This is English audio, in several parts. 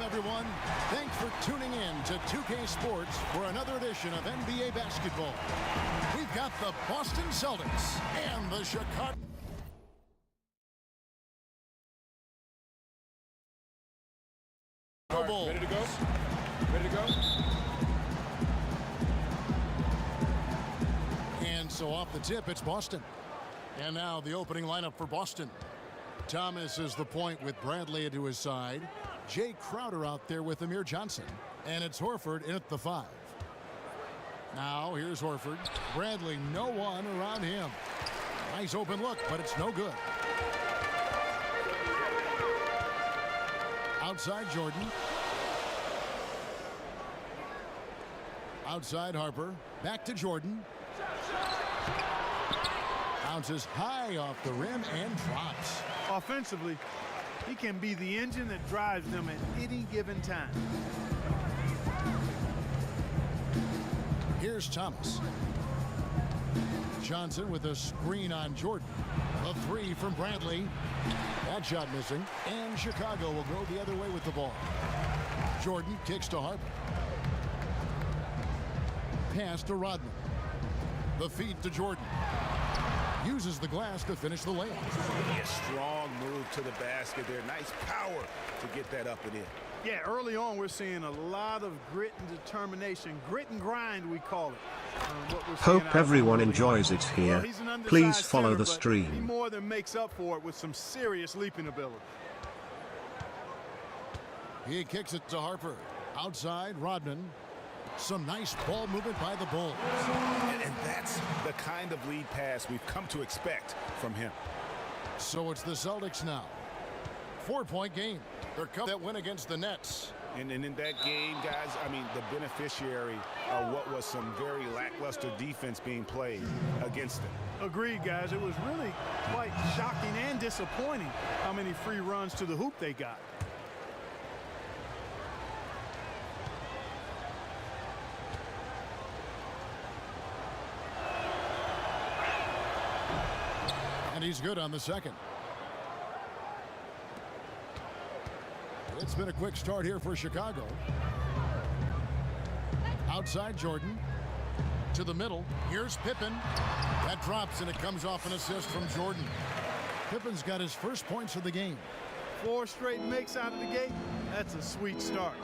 everyone. Thanks for tuning in to 2K Sports for another edition of NBA basketball. We've got the Boston Celtics and the Chicago Bulls. Ready to go? Ready to go? And so off the tip, it's Boston. And now the opening lineup for Boston. Thomas is the point with Bradley to his side. Jay Crowder out there with Amir Johnson. And it's Horford in at the 5. Now here's Horford. Bradley, no one around him. Nice open look, but it's no good. Outside Jordan. Outside Harper. Back to Jordan. Bounces high off the rim and drops. Offensively, he can be the engine that drives them at any given time. Here's Thomas. Johnson with a screen on Jordan. A 3 from Bradley. That shot missing. And Chicago will go the other way with the ball. Jordan kicks to Harper. Pass to Rodman. The feed to Jordan. Uses the glass to finish the layup. A strong move to the basket there. Nice power to get that up and in. Yeah, early on we're seeing a lot of grit and determination. Grit and grind, we call it. Hope everyone enjoys it here. Please follow the stream. He more than makes up for it with some serious leaping ability. He kicks it to Harper. Outside, Rodman. Some nice ball movement by the Bulls. And that's the kind of lead pass we've come to expect from him. So it's the Celtics now. 4-point game. They're coming that win against the Nets. And in that game, guys, I mean, the beneficiary of what was some very lackluster defense being played against them. Agreed, guys. It was really quite shocking and disappointing how many free runs to the hoop they got. And he's good on the second. It's been a quick start here for Chicago. Outside Jordan. To the middle. Here's Pippen. That drops and it comes off an assist from Jordan. Pippen's got his first points of the game. 4 straight makes out of the gate. That's a sweet start.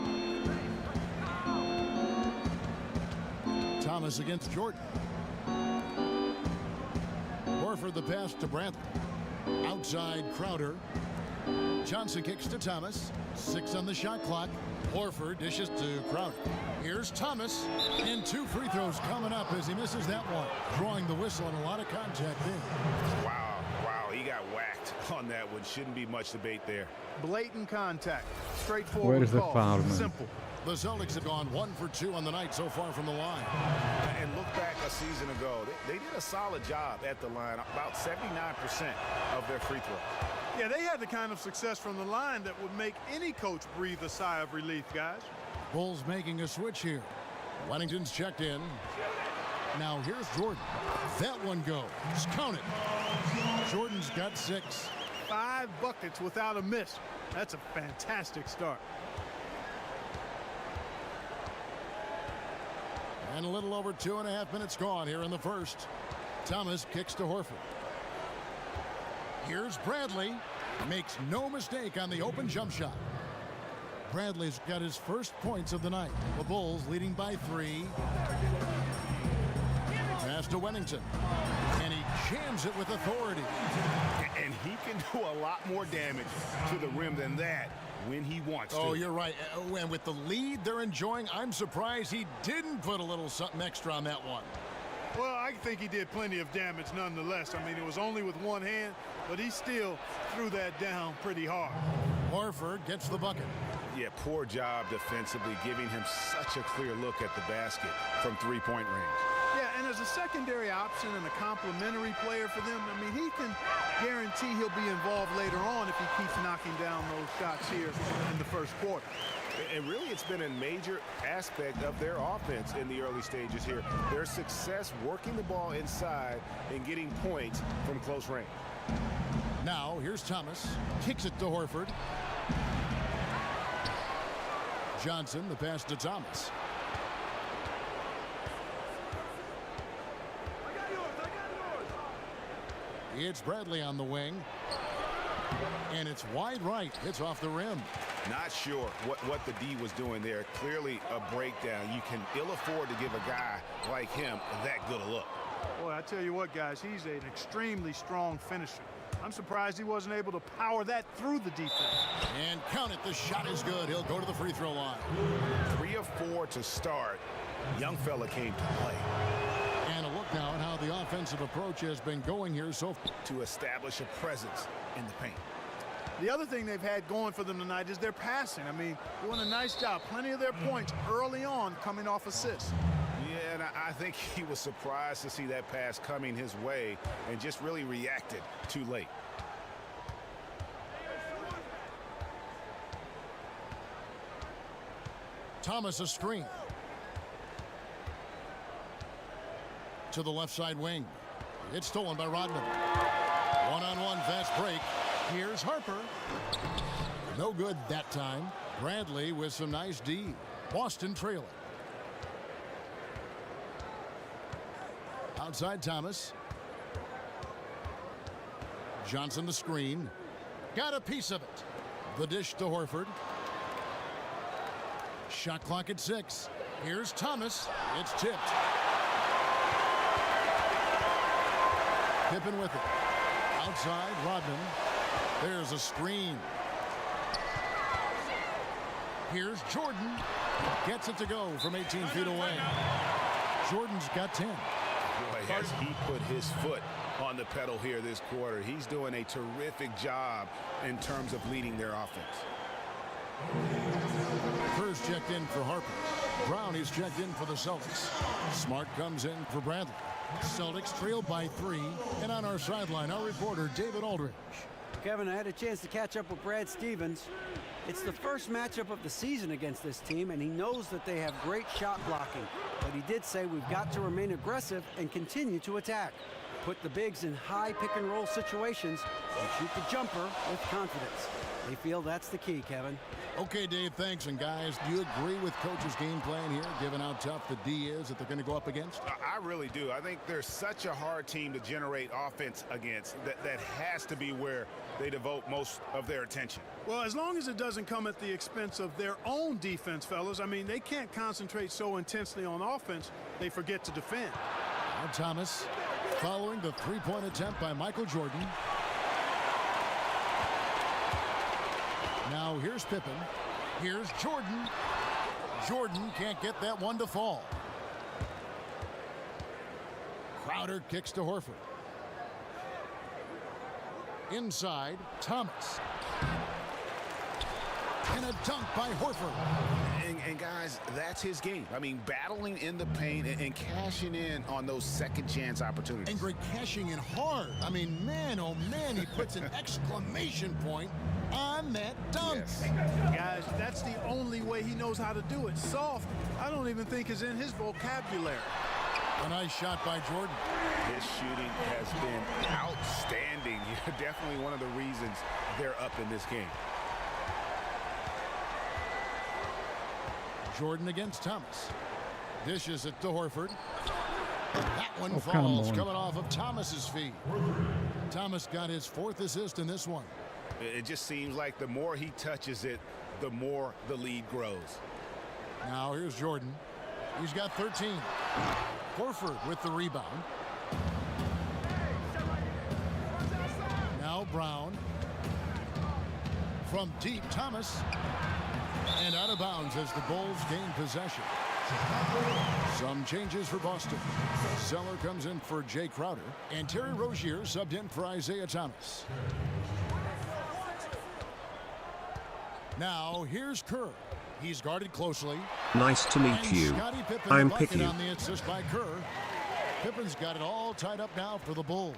Thomas against Jordan. Horford the pass to Bradley. Outside Crowder. Johnson kicks to Thomas. 6 on the shot clock. Horford dishes to Crowder. Here's Thomas. And 2 free throws coming up as he misses that one. Drawing the whistle and a lot of contact there. Wow, he got whacked on that one. Shouldn't be much debate there. Blatant contact. Straightforward. Where is the call. foul, man? Simple. The Celtics have gone 1 for 2 on the night so far from the line. And look back a season ago. They did a solid job at the line. About 79% of their free throws. Yeah, they had the kind of success from the line that would make any coach breathe a sigh of relief, guys. Bulls making a switch here. Wennington's checked in. Now here's Jordan. That one goes. Count it. Jordan's got 6. 5 buckets without a miss. That's a fantastic start. And a little over 2.5 minutes gone here in the first. Thomas kicks to Horford. Here's Bradley. Makes no mistake on the open jump shot. Bradley's got his first points of the night. The Bulls leading by 3. Pass to Wennington. And he jams it with authority. And he can do a lot more damage to the rim than that when he wants to. Oh, you're right. And with the lead they're enjoying, I'm surprised he didn't put a little something extra on that one. Well, I think he did plenty of damage nonetheless. I mean, it was only with one hand, but he still threw that down pretty hard. Horford gets the bucket. Yeah, poor job defensively, giving him such a clear look at the basket from 3-point range. Yeah, and as a secondary option and a complementary player for them, I mean, he can guarantee he'll be involved later on if he keeps knocking down those shots here in the first quarter. And really, it's been a major aspect of their offense in the early stages here. Their success working the ball inside and getting points from close range. Now, here's Thomas. Kicks it to Horford. Johnson, the pass to Thomas. It's Bradley on the wing. And it's wide right. It's off the rim. Not sure what the D was doing there. Clearly a breakdown. You can ill afford to give a guy like him that good a look. Boy, I tell you what, guys, he's an extremely strong finisher. I'm surprised he wasn't able to power that through the defense. And count it. The shot is good. He'll go to the free throw line. 3 of 4 to start. Young fella came to play. And a look now at how the offensive approach has been going here so far. To establish a presence in the paint. The other thing they've had going for them tonight is their passing. I mean, doing a nice job. Plenty of their points early on coming off assists. Yeah, and I think he was surprised to see that pass coming his way and just really reacted too late. Thomas a screen. To the left side wing. It's stolen by Rodman. One-on-one fast break. Here's Harper. No good that time. Bradley with some nice D. Boston trailing. Outside Thomas. Johnson the screen. Got a piece of it. The dish to Horford. Shot clock at 6. Here's Thomas. It's tipped. Pippen with it. Outside Rodman. There's a screen. Here's Jordan. Gets it to go from 18 feet away. Jordan's got 10. Boy, has he put his foot on the pedal here this quarter. He's doing a terrific job in terms of leading their offense. Kerr's checked in for Harper. Brown is checked in for the Celtics. Smart comes in for Bradley. Celtics trail by 3. And on our sideline, our reporter, David Aldridge. Kevin, I had a chance to catch up with Brad Stevens. It's the first matchup of the season against this team, and he knows that they have great shot blocking. But he did say we've got to remain aggressive and continue to attack. Put the bigs in high pick-and-roll situations and shoot the jumper with confidence. They feel that's the key, Kevin. Okay, Dave, thanks. And guys, do you agree with Coach's game plan here, given how tough the D is that they're going to go up against? I really do. I think they're such a hard team to generate offense against. That has to be where they devote most of their attention. Well, as long as it doesn't come at the expense of their own defense, fellas. I mean, they can't concentrate so intensely on offense, they forget to defend. Now Thomas following the three-point attempt by Michael Jordan. Now here's Pippen. Here's Jordan. Jordan can't get that one to fall. Crowder kicks to Horford. Inside, Thomas. And a dunk by Horford. And guys, that's his game. I mean, battling in the paint and cashing in on those second chance opportunities. And Greg cashing in hard. I mean, man, oh man, he puts an exclamation point on that dunk. Yes. Guys, that's the only way he knows how to do it. Soft, I don't even think is in his vocabulary. A nice shot by Jordan. His shooting has been outstanding. Definitely one of the reasons they're up in this game. Jordan against Thomas. Dishes it to Horford. That one falls coming off of Thomas's feet. Thomas got his 4th assist in this one. It just seems like the more he touches it, the more the lead grows. Now here's Jordan. He's got 13. Horford with the rebound. Now Brown. From deep, Thomas. And out of bounds as the Bulls gain possession. Some changes for Boston. Zeller comes in for Jay Crowder. And Terry Rozier subbed in for Isaiah Thomas. Now here's Kerr. He's guarded closely. Nice to meet And you. Scottie Pippen I'm bucket Picky. on the assist by Kerr. Pippen's got it all tied up now for the Bulls.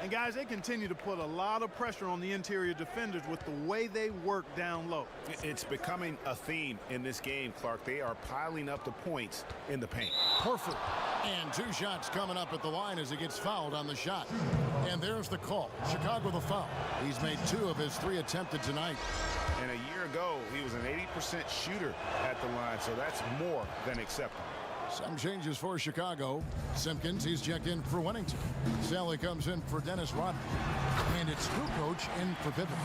And guys, they continue to put a lot of pressure on the interior defenders with the way they work down low. It's becoming a theme in this game, Clark. They are piling up the points in the paint. Horford. And 2 shots coming up at the line as he gets fouled on the shot. And there's the call. Chicago the foul. He's made 2 of his 3 attempted tonight. And a year ago, he was an 80% shooter at the line, so that's more than acceptable. Some changes for Chicago. Simpkins, he's checked in for Wennington. Sally comes in for Dennis Rodman. And it's Kukoc in for Pippen.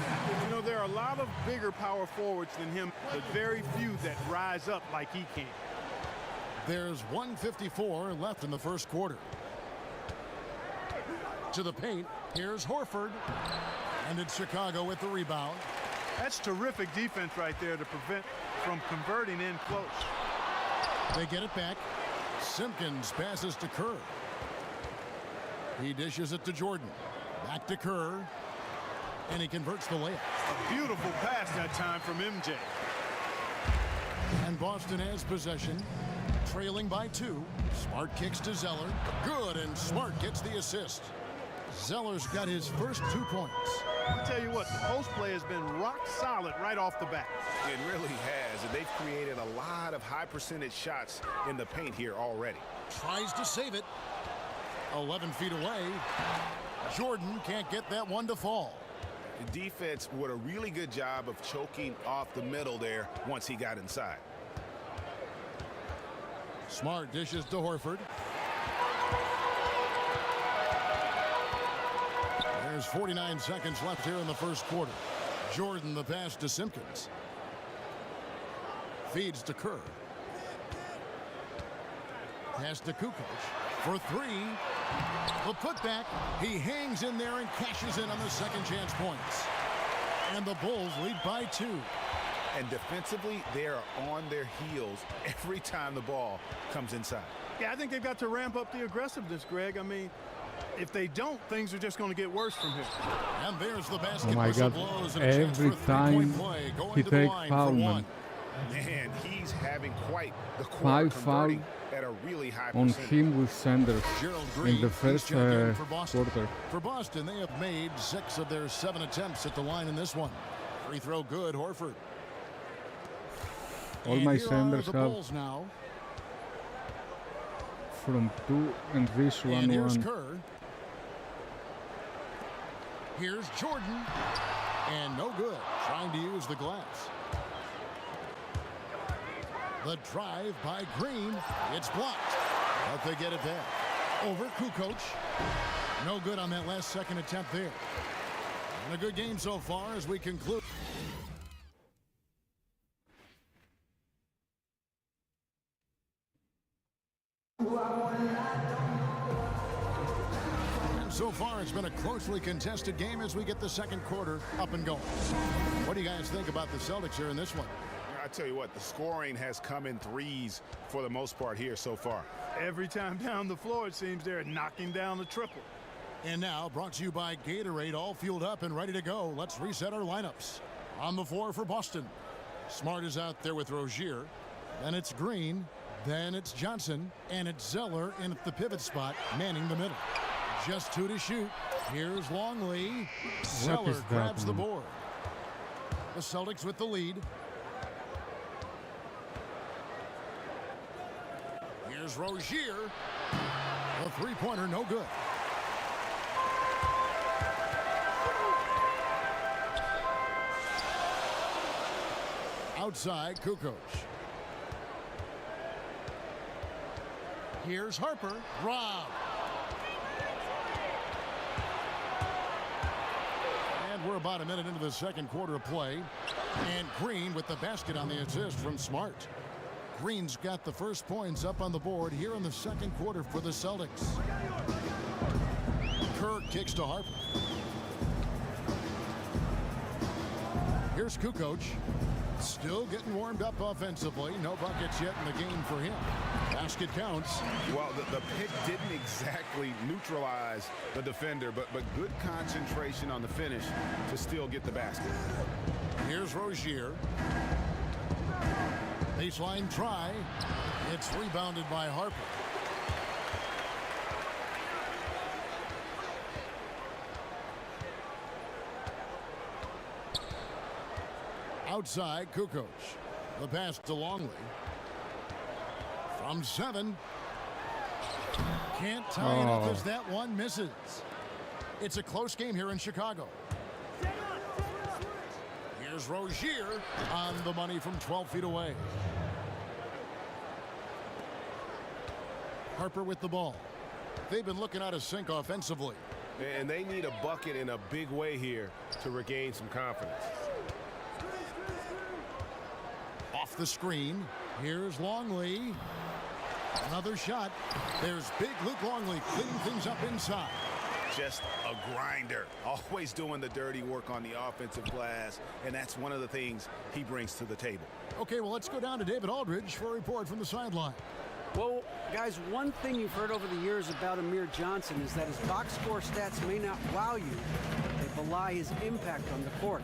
You know, there are a lot of bigger power forwards than him, but very few that rise up like he can. There's 1:54 left in the first quarter. To the paint, here's Horford. And it's Chicago with the rebound. That's terrific defense right there to prevent from converting in close. They get it back. Simpkins passes to Kerr. He dishes it to Jordan. Back to Kerr. And he converts the layup. A beautiful pass that time from MJ. And Boston has possession. Trailing by 2. Smart kicks to Zeller. Good, and Smart gets the assist. Zeller's got his first 2 points. I'll tell you what, the post play has been rock solid right off the bat. It really has, and they've created a lot of high percentage shots in the paint here already. Tries to save it. 11 feet away. Jordan can't get that one to fall. The defense did a really good job of choking off the middle there once he got inside. Smart dishes to Horford. There's 49 seconds left here in the first quarter. Jordan the pass to Simpkins. Feeds to Kerr. Pass to Kukoc for 3. The putback. He hangs in there and cashes in on the second chance points. And the Bulls lead by 2. And defensively, they are on their heels every time the ball comes inside. Yeah, I think they've got to ramp up the aggressiveness, Greg. I mean, if they don't, things are just going to get worse from here. And there's the basket. Oh my God, blows and a chance for every a time play. Going he to the takes line foul, for man. 1. Man, he's having quite the quarter, 5 converting fouls at a really high on percentage. him with Sanders Gerald in Green, the he's first checked in for Boston. quarter. For Boston, they have made 6 of their 7 attempts at the line in this one. Free throw good, Horford. All And my here are Sanders the have Bulls now. from 2 and this one. And here's Kerr. Here's Jordan. And no good. Trying to use the glass. The drive by Green. It's blocked. But they get it back. Over Kukoc. No good on that last second attempt there. And a good game so far as we conclude. So far, it's been a closely contested game as we get the second quarter up and going. What do you guys think about the Celtics here in this one? I tell you what, the scoring has come in threes for the most part here so far. Every time down the floor, it seems they're knocking down the triple. And now, brought to you by Gatorade, all fueled up and ready to go. Let's reset our lineups. On the floor for Boston. Smart is out there with Rozier. Then it's Green. Then it's Johnson. And it's Zeller in at the pivot spot, manning the middle. Just 2 to shoot. Here's Longley. Zeller grabs the board. The Celtics with the lead. Here's Rozier. The three-pointer, no good. Outside, Kukoc. Here's Harper. Rob. And we're about a minute into the second quarter of play. And Green with the basket on the assist from Smart. Green's got the first points up on the board here in the second quarter for the Celtics. Kerr kicks to Harper. Here's Kukoc. Still getting warmed up offensively. No buckets yet in the game for him. Basket counts. Well, the pick didn't exactly neutralize the defender, but good concentration on the finish to still get the basket. Here's Rozier. Baseline try. It's rebounded by Harper. Outside, Kukoc. The pass to Longley. From 7. Can't tie it up as that one misses. It's a close game here in Chicago. Here's Rozier on the money from 12 feet away. Harper with the ball. They've been looking out of sync offensively. And they need a bucket in a big way here to regain some confidence. Off the screen. Here's Longley. Another shot. There's big Luke Longley cleaning things up inside. Just a grinder, always doing the dirty work on the offensive glass, and that's one of the things he brings to the table. Okay, well, let's go down to David Aldridge for a report from the sideline. Well, guys, one thing you've heard over the years about Amir Johnson is that his box score stats may not wow you, but they belie his impact on the court.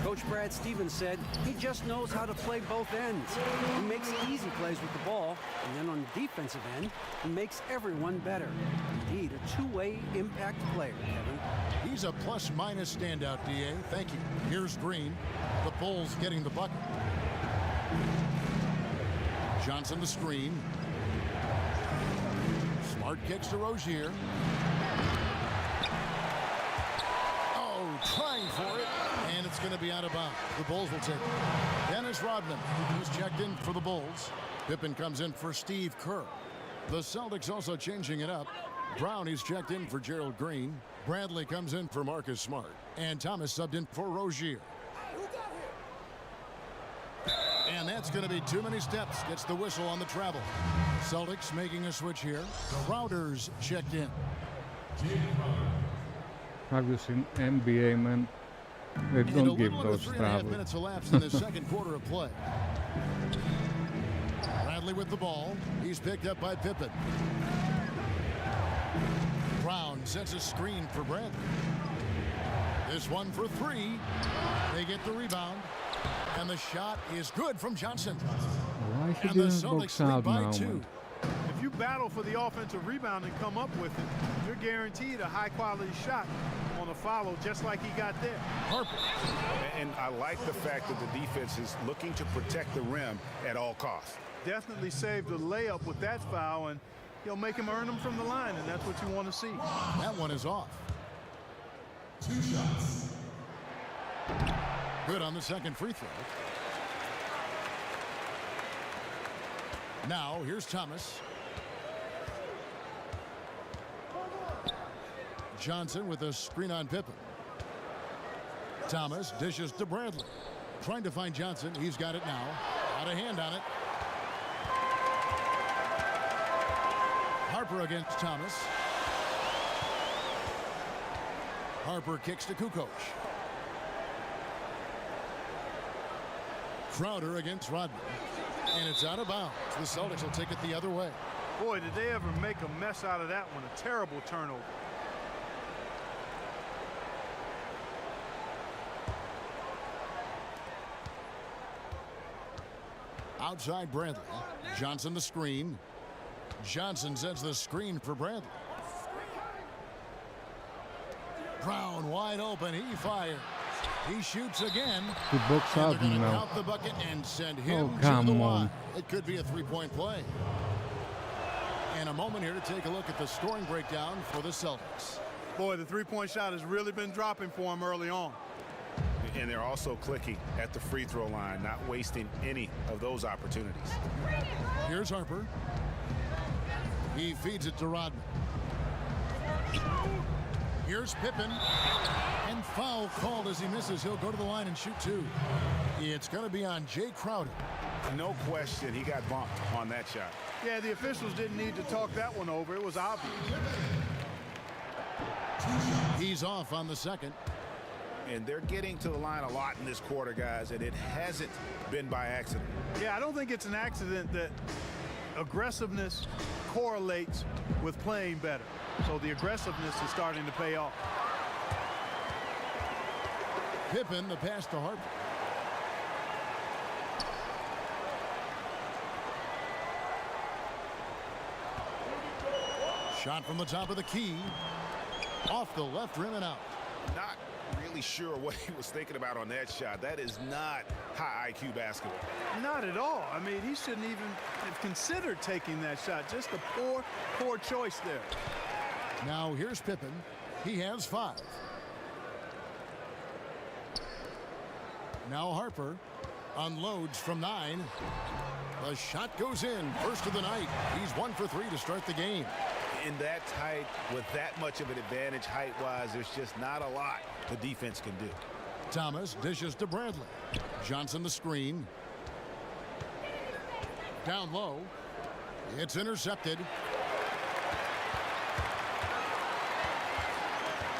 Coach Brad Stevens said he just knows how to play both ends. He makes easy plays with the ball, and then on the defensive end, he makes everyone better. Indeed, a two-way impact player, Kevin. He's a plus-minus standout, D.A. Thank you. Here's Green. The Bulls getting the bucket. Johnson the screen. Smart kicks to Rozier. Oh, trying for it. And it's going to be out of bounds. The Bulls will take it. Dennis Rodman, who's checked in for the Bulls. Pippen comes in for Steve Kerr. The Celtics also changing it up. Brown, he's checked in for Gerald Green. Bradley comes in for Marcus Smart. And Thomas subbed in for Rozier. And that's going to be too many steps. Gets the whistle on the travel. Celtics making a switch here. Crowder's checked in. Have you seen NBA, man? They don't give those 3.5 travels. minutes elapsed in the second quarter of play. Bradley with the ball. He's picked up by Pippen. Brown sets a screen for Bradley. This one for 3. They get the rebound. And the shot is good from Johnson. Why he And the didn't Celtics box out lead by now, 2. man? If you battle for the offensive rebound and come up with it, you're guaranteed a high-quality shot on a follow, just like he got there. Harper. And I like the fact that the defense is looking to protect the rim at all costs. Definitely saved the layup with that foul, and he'll make him earn them from the line, and that's what you want to see. That one is off. 2 shots. Good on the second free throw. Now, here's Thomas. Johnson with a screen on Pippen. Thomas dishes to Bradley. Trying to find Johnson. He's got it now. Got a hand on it. Harper against Thomas. Harper kicks to Kukoc. Crowder against Rodman. And it's out of bounds. The Celtics will take it the other way. Boy, did they ever make a mess out of that one. A terrible turnover. Outside Bradley. Johnson the screen. Johnson sets the screen for Bradley. Brown wide open. He fires. He shoots again. He box And out they're going to now. count the bucket and send him to come the on. line. It could be a three-point play. And a moment here to take a look at the scoring breakdown for the Celtics. Boy, the three-point shot has really been dropping for him early on. And they're also clicking at the free throw line, not wasting any of those opportunities. Here's Harper. He feeds it to Rodman. Here's Pippen. And foul called as he misses. He'll go to the line and shoot 2. It's going to be on Jay Crowder. No question he got bumped on that shot. Yeah, the officials didn't need to talk that one over. It was obvious. He's off on the second. And they're getting to the line a lot in this quarter, guys, and it hasn't been by accident. Yeah, I don't think it's an accident that aggressiveness correlates with playing better. So the aggressiveness is starting to pay off. Pippen, the pass to Harper. Shot from the top of the key. Off the left rim and out. really sure what he was thinking about on that shot. That is not high IQ basketball. Not at all. I mean, he shouldn't even have considered taking that shot. Just a poor choice there. Now here's Pippen. He has 5. Now Harper unloads from 9. The shot goes in. First of the night. He's 1 for 3 to start the game. In that tight, with that much of an advantage height-wise, there's just not a lot the defense can do. Thomas dishes to Bradley. Johnson the screen. Down low. It's intercepted.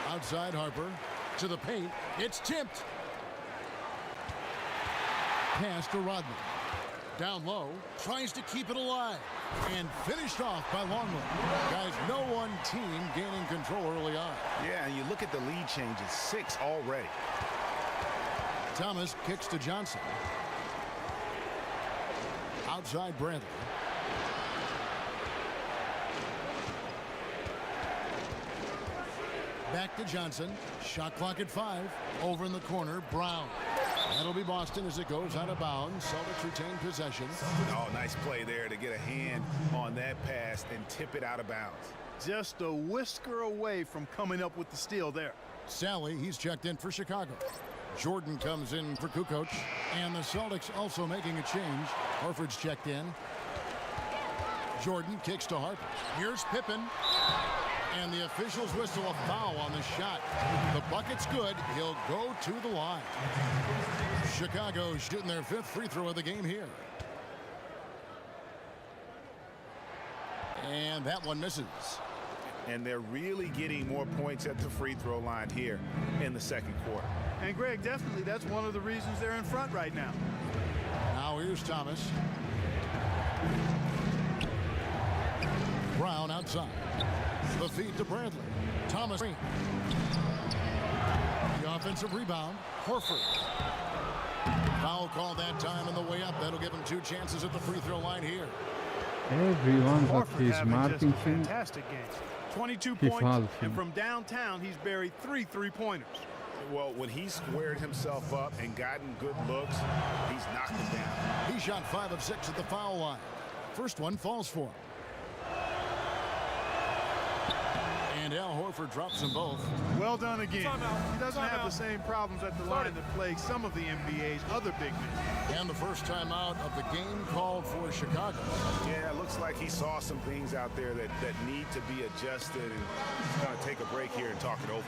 Outside Harper. To the paint. It's tipped. Pass to Rodman. Down low. Tries to keep it alive. And finished off by Longley. Guys, no one team gaining control early on. Yeah, and you look at the lead changes. 6 already. Thomas kicks to Johnson. Outside Bradley. Back to Johnson. Shot clock at 5. Over in the corner, Brown. That'll be Boston as it goes out of bounds. Celtics retain possession. Oh, nice play there to get a hand on that pass and tip it out of bounds. Just a whisker away from coming up with the steal there. Sally, he's checked in for Chicago. Jordan comes in for Kukoc. And the Celtics also making a change. Horford's checked in. Jordan kicks to Harper. Here's Pippen. And the officials whistle a foul on the shot. The bucket's good. He'll go to the line. Chicago shooting their 5th free throw of the game here. And that one misses. And they're really getting more points at the free throw line here in the second quarter. And Greg, definitely that's one of the reasons they're in front right now. Now here's Thomas. Brown outside. The feed to Bradley. Thomas. The offensive rebound. Horford. Foul call that time on the way up. That'll give him 2 chances at the free throw line here. Everyone that Horford he's having marking just a him, fantastic game. 22 he points, fouls him. and from downtown, he's buried 3 3-pointers. Well, when he squared himself up and gotten good looks, he's knocked it down. He shot 5 of 6 at the foul line. First one falls for him. And Al Horford drops them both. Well done again. He doesn't have the same problems at the line that plague some of the NBA's other big men. And the first time out of the game called for Chicago. Yeah, it looks like he saw some things out there that need to be adjusted, and he's going to take a break here and talk it over.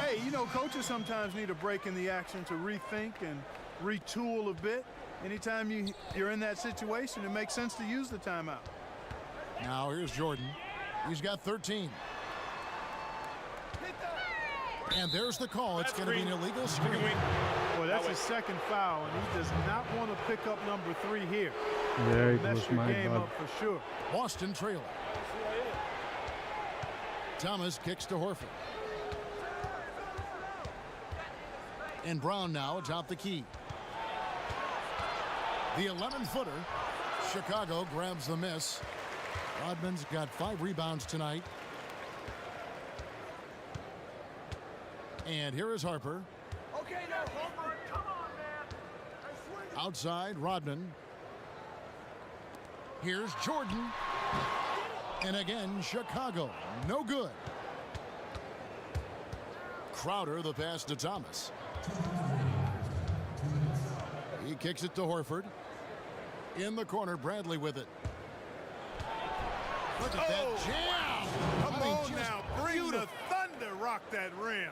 Hey, you know, coaches sometimes need a break in the action to rethink and retool a bit. Anytime you're in that situation, it makes sense to use the timeout. Now here's Jordan. He's got 13. And there's the call. It's going to be an illegal screen. Well, that's his second foul, and he does not want to pick up number 3 here. yeah, it Mess was your my game bad. up for sure. Boston trailing. Thomas kicks to Horford. And Brown now atop the key. The 11-footer. Chicago grabs the miss. Rodman's got 5 rebounds tonight. And here is Harper. Okay, now, Harper, come on, man. Outside, Rodman. Here's Jordan. And again, Chicago. No good. Crowder, the pass to Thomas. He kicks it to Horford. In the corner, Bradley with it. Look at that jam. Come on now, bring the thunder, rock that rim.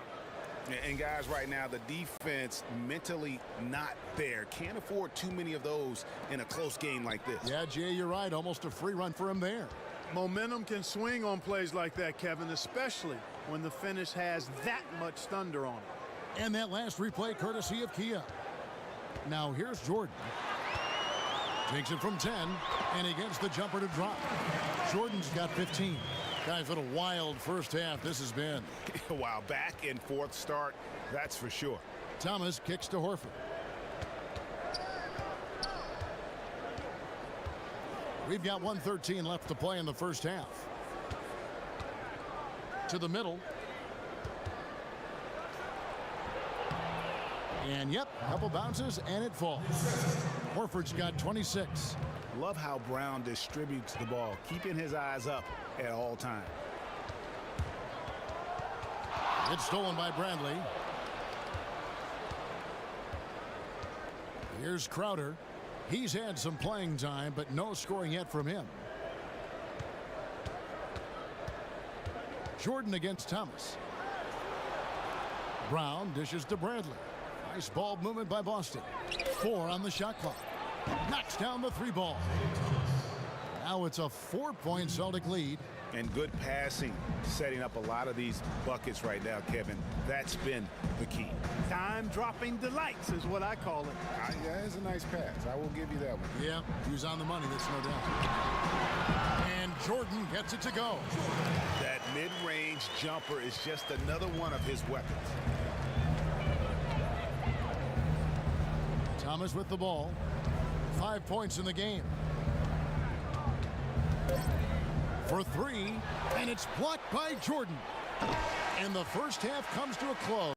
And guys, right now, the defense mentally not there. Can't afford too many of those in a close game like this. Yeah, Jay, you're right. Almost a free run for him there. Momentum can swing on plays like that, Kevin, especially when the finish has that much thunder on it. And that last replay courtesy of Kia. Now here's Jordan. Takes it from 10, and he gets the jumper to drop. Jordan's got 15. Guys, what a wild first half this has been. Wow, back and forth start, that's for sure. Thomas kicks to Horford. We've got 1:13 left to play in the first half. To the middle. And yep, a couple bounces and it falls. Horford's got 26. Love how Brown distributes the ball, keeping his eyes up at all times. It's stolen by Bradley. Here's Crowder. He's had some playing time, but no scoring yet from him. Jordan against Thomas. Brown dishes to Bradley. Nice ball movement by Boston. 4 on the shot clock. Knocks down the 3 ball. Now it's a 4-point Celtic lead. And good passing, setting up a lot of these buckets right now, Kevin. That's been the key. Time-dropping delights is what I call it. Yeah, it's a nice pass. I will give you that one. Yeah, he was on the money, that's no doubt. And Jordan gets it to go. That mid-range jumper is just another one of his weapons. Thomas with the ball. 5 points in the game. For 3, and it's blocked by Jordan. And the first half comes to a close.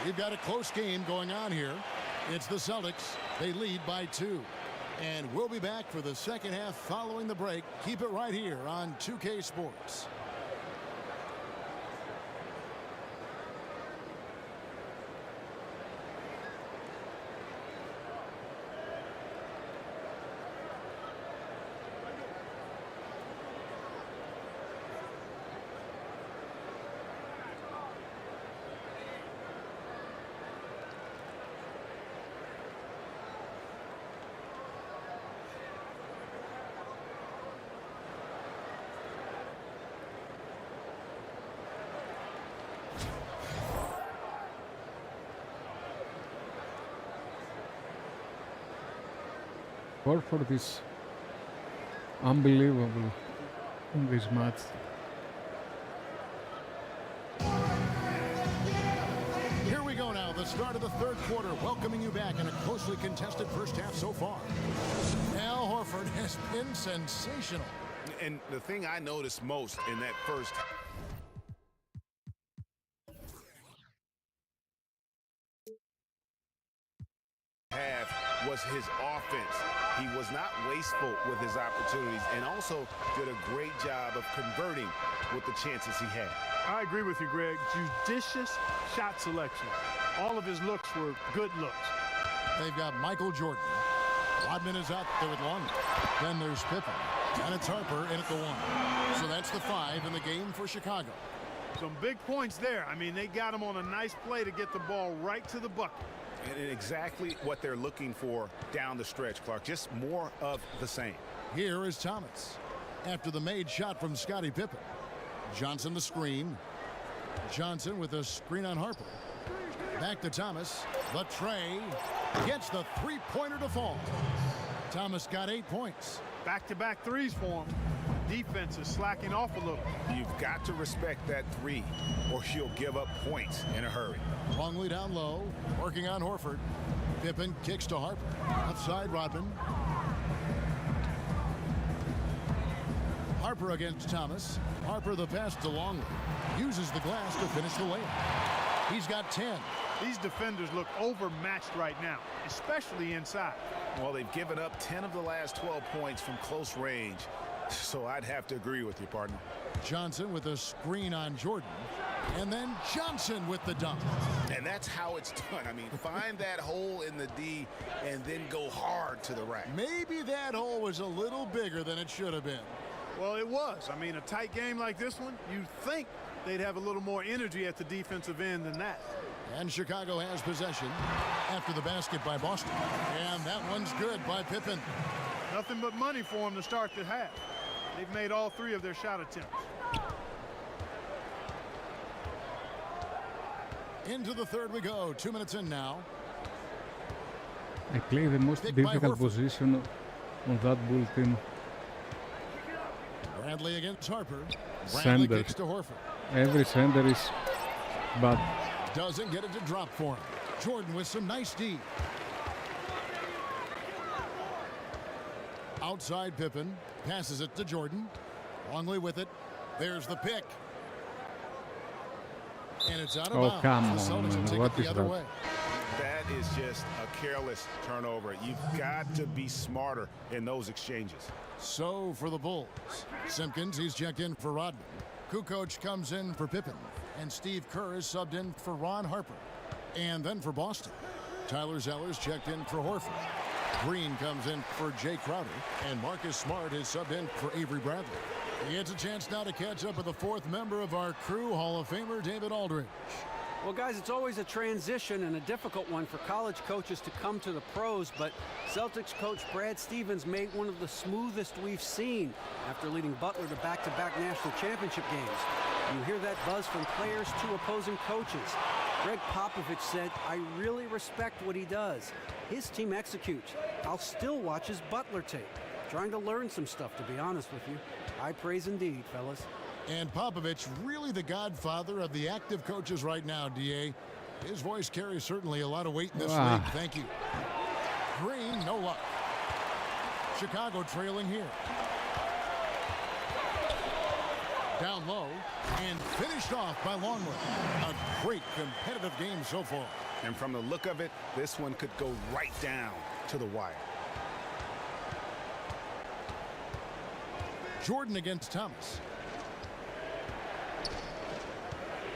We've got a close game going on here. It's the Celtics. They lead by 2. And we'll be back for the second half following the break. Keep it right here on 2K Sports. Horford is unbelievable in this match. Here we go now, the start of the third quarter, welcoming you back in a closely contested first half so far. Al Horford has been sensational. And the thing I noticed most in that first half was his offense. He was not wasteful with his opportunities and also did a great job of converting with the chances he had. I agree with you, Greg. Judicious shot selection. All of his looks were good looks. They've got Michael Jordan. Rodman is out there with one. Then there's Pippen. And it's Harper in at the 1. So that's the 5 in the game for Chicago. Some big points there. I mean, they got him on a nice play to get the ball right to the bucket. And exactly what they're looking for down the stretch, Clark. Just more of the same. Here is Thomas. After the made shot from Scottie Pippen. Johnson the screen. Johnson with a screen on Harper. Back to Thomas. The tray. Gets the 3-pointer to fall. Thomas got 8 points. Back-to-back threes for him. Defense is slacking off a little. You've got to respect that 3 or she'll give up points in a hurry. Longley down low, working on Horford. Pippen kicks to Harper. Outside Rodman. Harper against Thomas. Harper the pass to Longley. Uses the glass to finish the layup. He's got 10. These defenders look overmatched right now, especially inside. Well, they've given up 10 of the last 12 points from close range. So I'd have to agree with you, partner. Johnson with a screen on Jordan. And then Johnson with the dunk. And that's how it's done. I mean, find that hole in the D and then go hard to the rack. Maybe that hole was a little bigger than it should have been. Well, it was. I mean, a tight game like this one, you'd think they'd have a little more energy at the defensive end than that. And Chicago has possession after the basket by Boston. And that one's good by Pippen. Nothing but money for them to start the half. They've made all 3 of their shot attempts. Into the third we go. 2 minutes in now. I play the most difficult position on that Bull team. Bradley against Harper. Bradley Sender. kicks to Horford. Every sender is bad. Doesn't get it to drop for him. Jordan with some nice D. Outside Pippen. Passes it to Jordan. Longley with it. There's the pick. And it's out of bounds. Come The Celtics will on. take What it the is other that? way. That is just a careless turnover. You've got to be smarter in those exchanges. So for the Bulls, Simpkins, he's checked in for Rodman. Kukoc comes in for Pippen. And Steve Kerr is subbed in for Ron Harper. And then for Boston, Tyler Zeller's checked in for Horford. Green comes in for Jay Crowder. And Marcus Smart is subbed in for Avery Bradley. He gets a chance now to catch up with the 4th member of our crew, Hall of Famer David Aldridge. Well, guys, it's always a transition and a difficult one for college coaches to come to the pros, but Celtics coach Brad Stevens made one of the smoothest we've seen after leading Butler to back-to-back national championship games. You hear that buzz from players to opposing coaches. Greg Popovich said, "I really respect what he does. His team executes. I'll still watch his Butler tape." Trying to learn some stuff, to be honest with you. High praise indeed, fellas. And Popovich, really the godfather of the active coaches right now, D.A. His voice carries certainly a lot of weight in this league. Thank you. Green, no luck. Chicago trailing here. Down low and finished off by Longley. A great competitive game so far. And from the look of it, this one could go right down to the wire. Jordan against Thomas.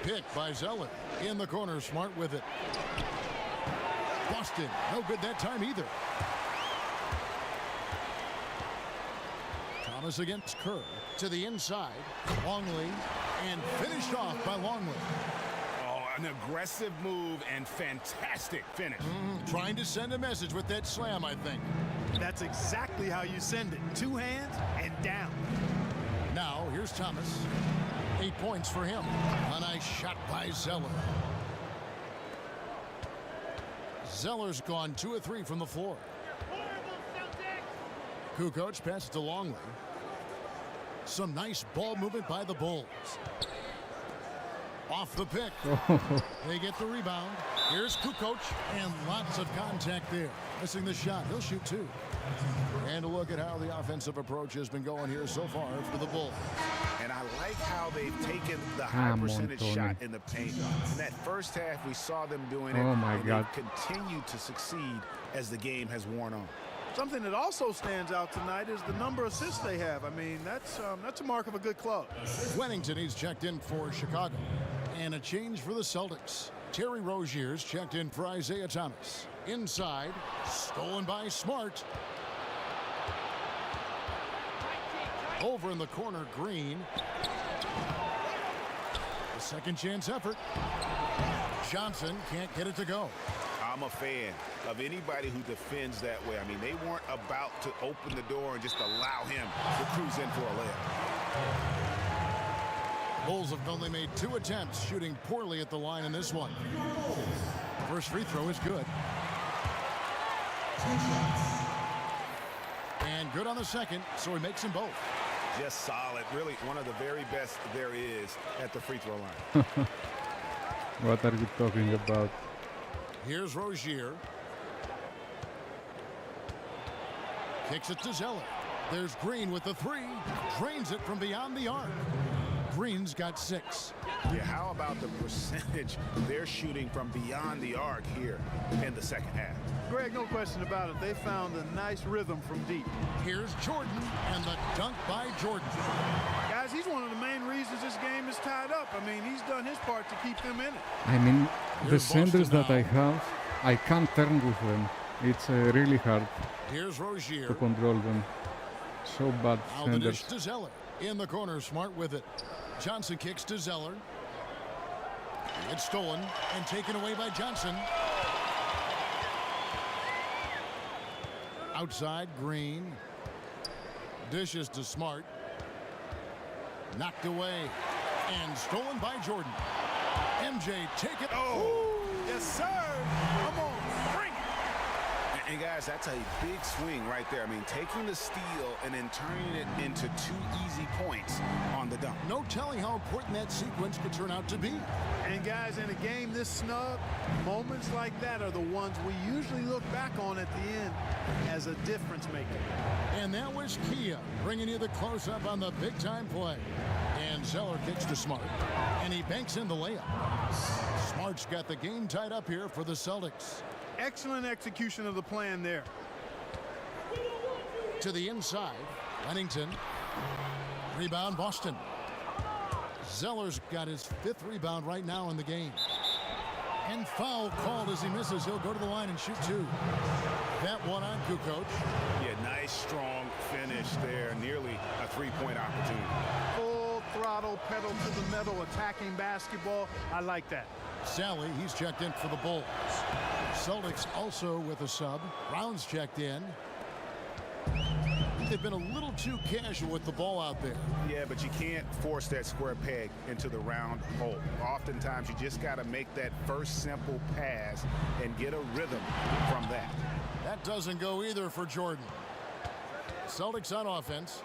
Picked by Zeller. In the corner, Smart with it. Boston, no good that time either. Thomas against Kerr. To the inside. Longley. And finished off by Longley. Oh, an aggressive move and fantastic finish. Trying to send a message with that slam, I think. That's exactly how you send it. 2 hands and down. Now, here's Thomas. 8 points for him. A nice shot by Zeller. Zeller's gone 2 of 3 from the floor. Kukoc passes to Longley. Some nice ball movement by the Bulls. Off the pick. They get the rebound. Here's Kukoc, and lots of contact there. Missing the shot. He'll shoot 2. And a look at how the offensive approach has been going here so far for the Bulls. And I like how they've taken the high percentage shot in the paint. In that first half, we saw them doing it. Oh, my God. They've continued to succeed as the game has worn on. Something that also stands out tonight is the number of assists they have. I mean, that's a mark of a good club. Wennington, he's checked in for Chicago. And a change for the Celtics. Terry Rozier's checked in for Isaiah Thomas. Inside, stolen by Smart. Over in the corner, Green. A second chance effort. Johnson can't get it to go. I'm a fan of anybody who defends that way. I mean, they weren't about to open the door and just allow him to cruise in for a layup. Bulls have only made 2 attempts, shooting poorly at the line in this one. First free throw is good. And good on the second, so he makes them both. Just solid. Really one of the very best there is at the free throw line. What are you talking about? Here's Rozier. Kicks it to Zeller. There's Green with the 3. Drains it from beyond the arc. Green's got 6. Yeah, how about the percentage they're shooting from beyond the arc here in the second half? Greg, no question about it. They found a nice rhythm from deep. Here's Jordan, and the dunk by Jordan. Guys, he's one of the main reasons this game is tied up. I mean, he's done his part to keep them in it. I mean, the Here's centers Boston that I now. have, I can't turn with them. It's really hard Here's Rozier. to control them. So bad Out the dish centers. to Zeller. In the corner, Smart with it. Johnson kicks to Zeller. It's stolen and taken away by Johnson. Outside, Green. Dishes to Smart. Knocked away and stolen by Jordan. MJ take it. Oh, yes, sir. Come on, bring it. And guys, that's a big swing right there. I mean, taking the steal and then turning it into 2 easy points on the dunk. No telling how important that sequence could turn out to be. And guys, in a game this snug, moments like that are the ones we usually look back on at the end as a difference maker. And that was Kia bringing you the close-up on the big-time play. And Zeller kicks to Smart, and he banks in the layup. Smart's got the game tied up here for the Celtics. Excellent execution of the plan there. To the inside, Lennington. Rebound, Boston. Zeller's got his 5th rebound right now in the game. And foul called as he misses. He'll go to the line and shoot 2. That one on Kukoc. Yeah, nice, strong finish there. Nearly a 3-point opportunity. Full throttle, pedal to the metal, attacking basketball. I like that. Sally, he's checked in for the Bulls. Celtics also with a sub. Brown's checked in. They've been a little too casual with the ball out there. Yeah, but you can't force that square peg into the round hole. Oftentimes, you just got to make that first simple pass and get a rhythm from that. That doesn't go either for Jordan. Celtics on offense.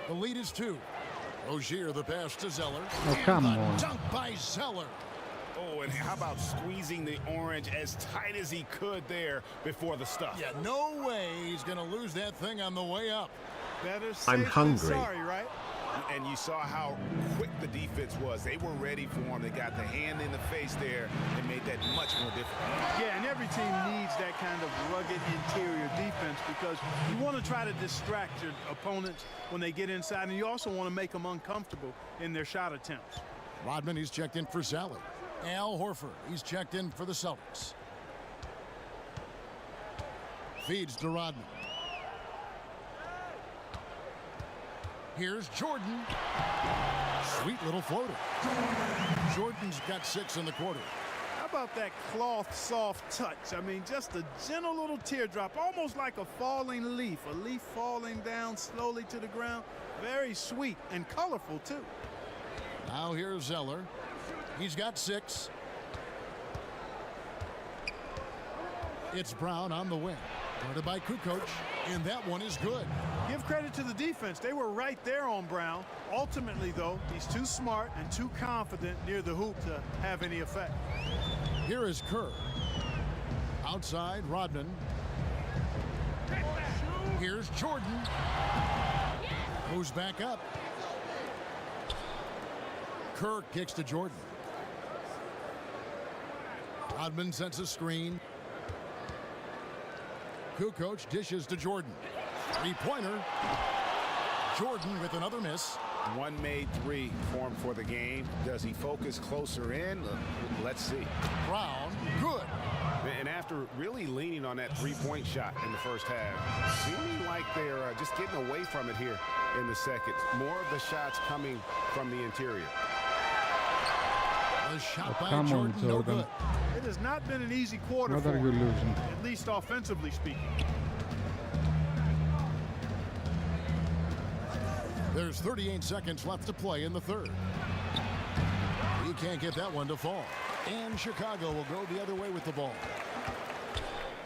The lead is 2. Rozier the pass to Zeller. Oh, come and the on. dunk by Zeller. Oh, and how about squeezing the orange as tight as he could there before the stuff? Yeah, no way he's going to lose that thing on the way up. Better safe I'm than hungry. sorry, right? And you saw how quick the defense was. They were ready for him. They got the hand in the face there and made that much more difficult. Yeah, and every team needs that kind of rugged interior defense because you want to try to distract your opponents when they get inside, and you also want to make them uncomfortable in their shot attempts. Rodman, he's checked in for Sally. Al Horford, he's checked in for the Celtics. Feeds to Rodman. Here's Jordan. Sweet little floater. Jordan's got 6 in the quarter. How about that cloth soft touch? I mean, just a gentle little teardrop, almost like a falling leaf. A leaf falling down slowly to the ground. Very sweet and colorful, too. Now here's Zeller. He's got 6. It's Brown on the wing. Guarded by Kukoc, and that one is good. Give credit to the defense. They were right there on Brown. Ultimately, though, he's too smart and too confident near the hoop to have any effect. Here is Kerr. Outside, Rodman. Here's Jordan. Moves back up. Kerr kicks to Jordan. Rodman sends a screen. Kukoc dishes to Jordan. 3-pointer. Jordan with another miss. One made 3 for him for the game. Does he focus closer in? Let's see. Brown, good. And after really leaning on that 3-point shot in the first half, seeming like they're just getting away from it here in the second. More of the shots coming from the interior. The shot by Come on, Jordan, no Jordan. good. It has not been an easy quarter What for are you him, losing? at least offensively speaking. There's 38 seconds left to play in the third. He can't get that one to fall. And Chicago will go the other way with the ball.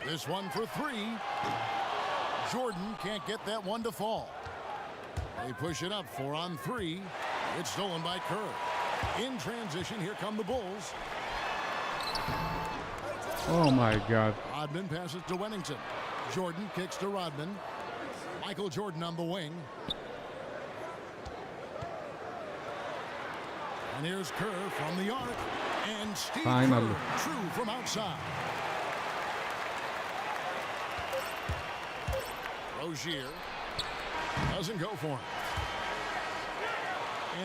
This one for 3. Jordan can't get that one to fall. They push it up 4 on 3. It's stolen by Kerr. In transition, here come the Bulls. Oh my God. Rodman passes to Wennington. Jordan kicks to Rodman. Michael Jordan on the wing. And here's Kerr from the arc. And Steve Finally. Kerr, true from outside. Rozier doesn't go for him.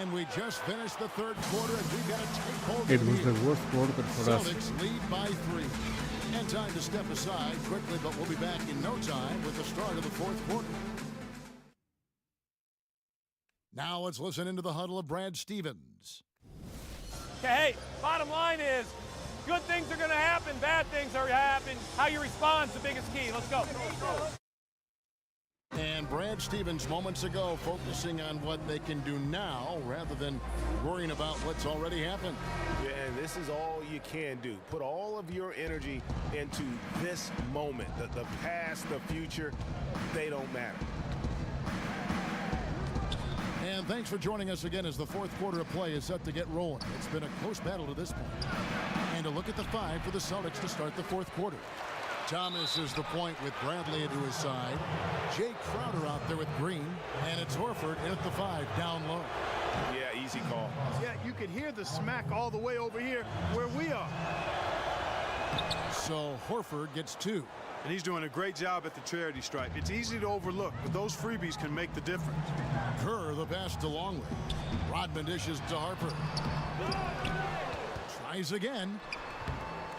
And we just finished the third quarter, and we've got a tight ball It game was the here. worst quarter for us. Celtics lead by 3. And time to step aside quickly, but we'll be back in no time with the start of the fourth quarter. Now let's listen into the huddle of Brad Stevens. Okay, hey, bottom line is, good things are going to happen, bad things are happening. How you respond is the biggest key. Let's go. And Brad Stevens moments ago focusing on what they can do now rather than worrying about what's already happened. Yeah, and this is all you can do. Put all of your energy into this moment. The past, the future, they don't matter. And thanks for joining us again as the fourth quarter of play is set to get rolling. It's been a close battle to this point. And a look at the five for the Celtics to start the fourth quarter. Thomas is the point with Bradley into his side. Jay Crowder out there with Green. And it's Horford in at the 5 down low. Yeah, easy call. Yeah, you could hear the smack all the way over here where we are. So Horford gets 2. And he's doing a great job at the charity stripe. It's easy to overlook, but those freebies can make the difference. Kerr the pass to Longley. Rodman dishes to Harper. Tries again.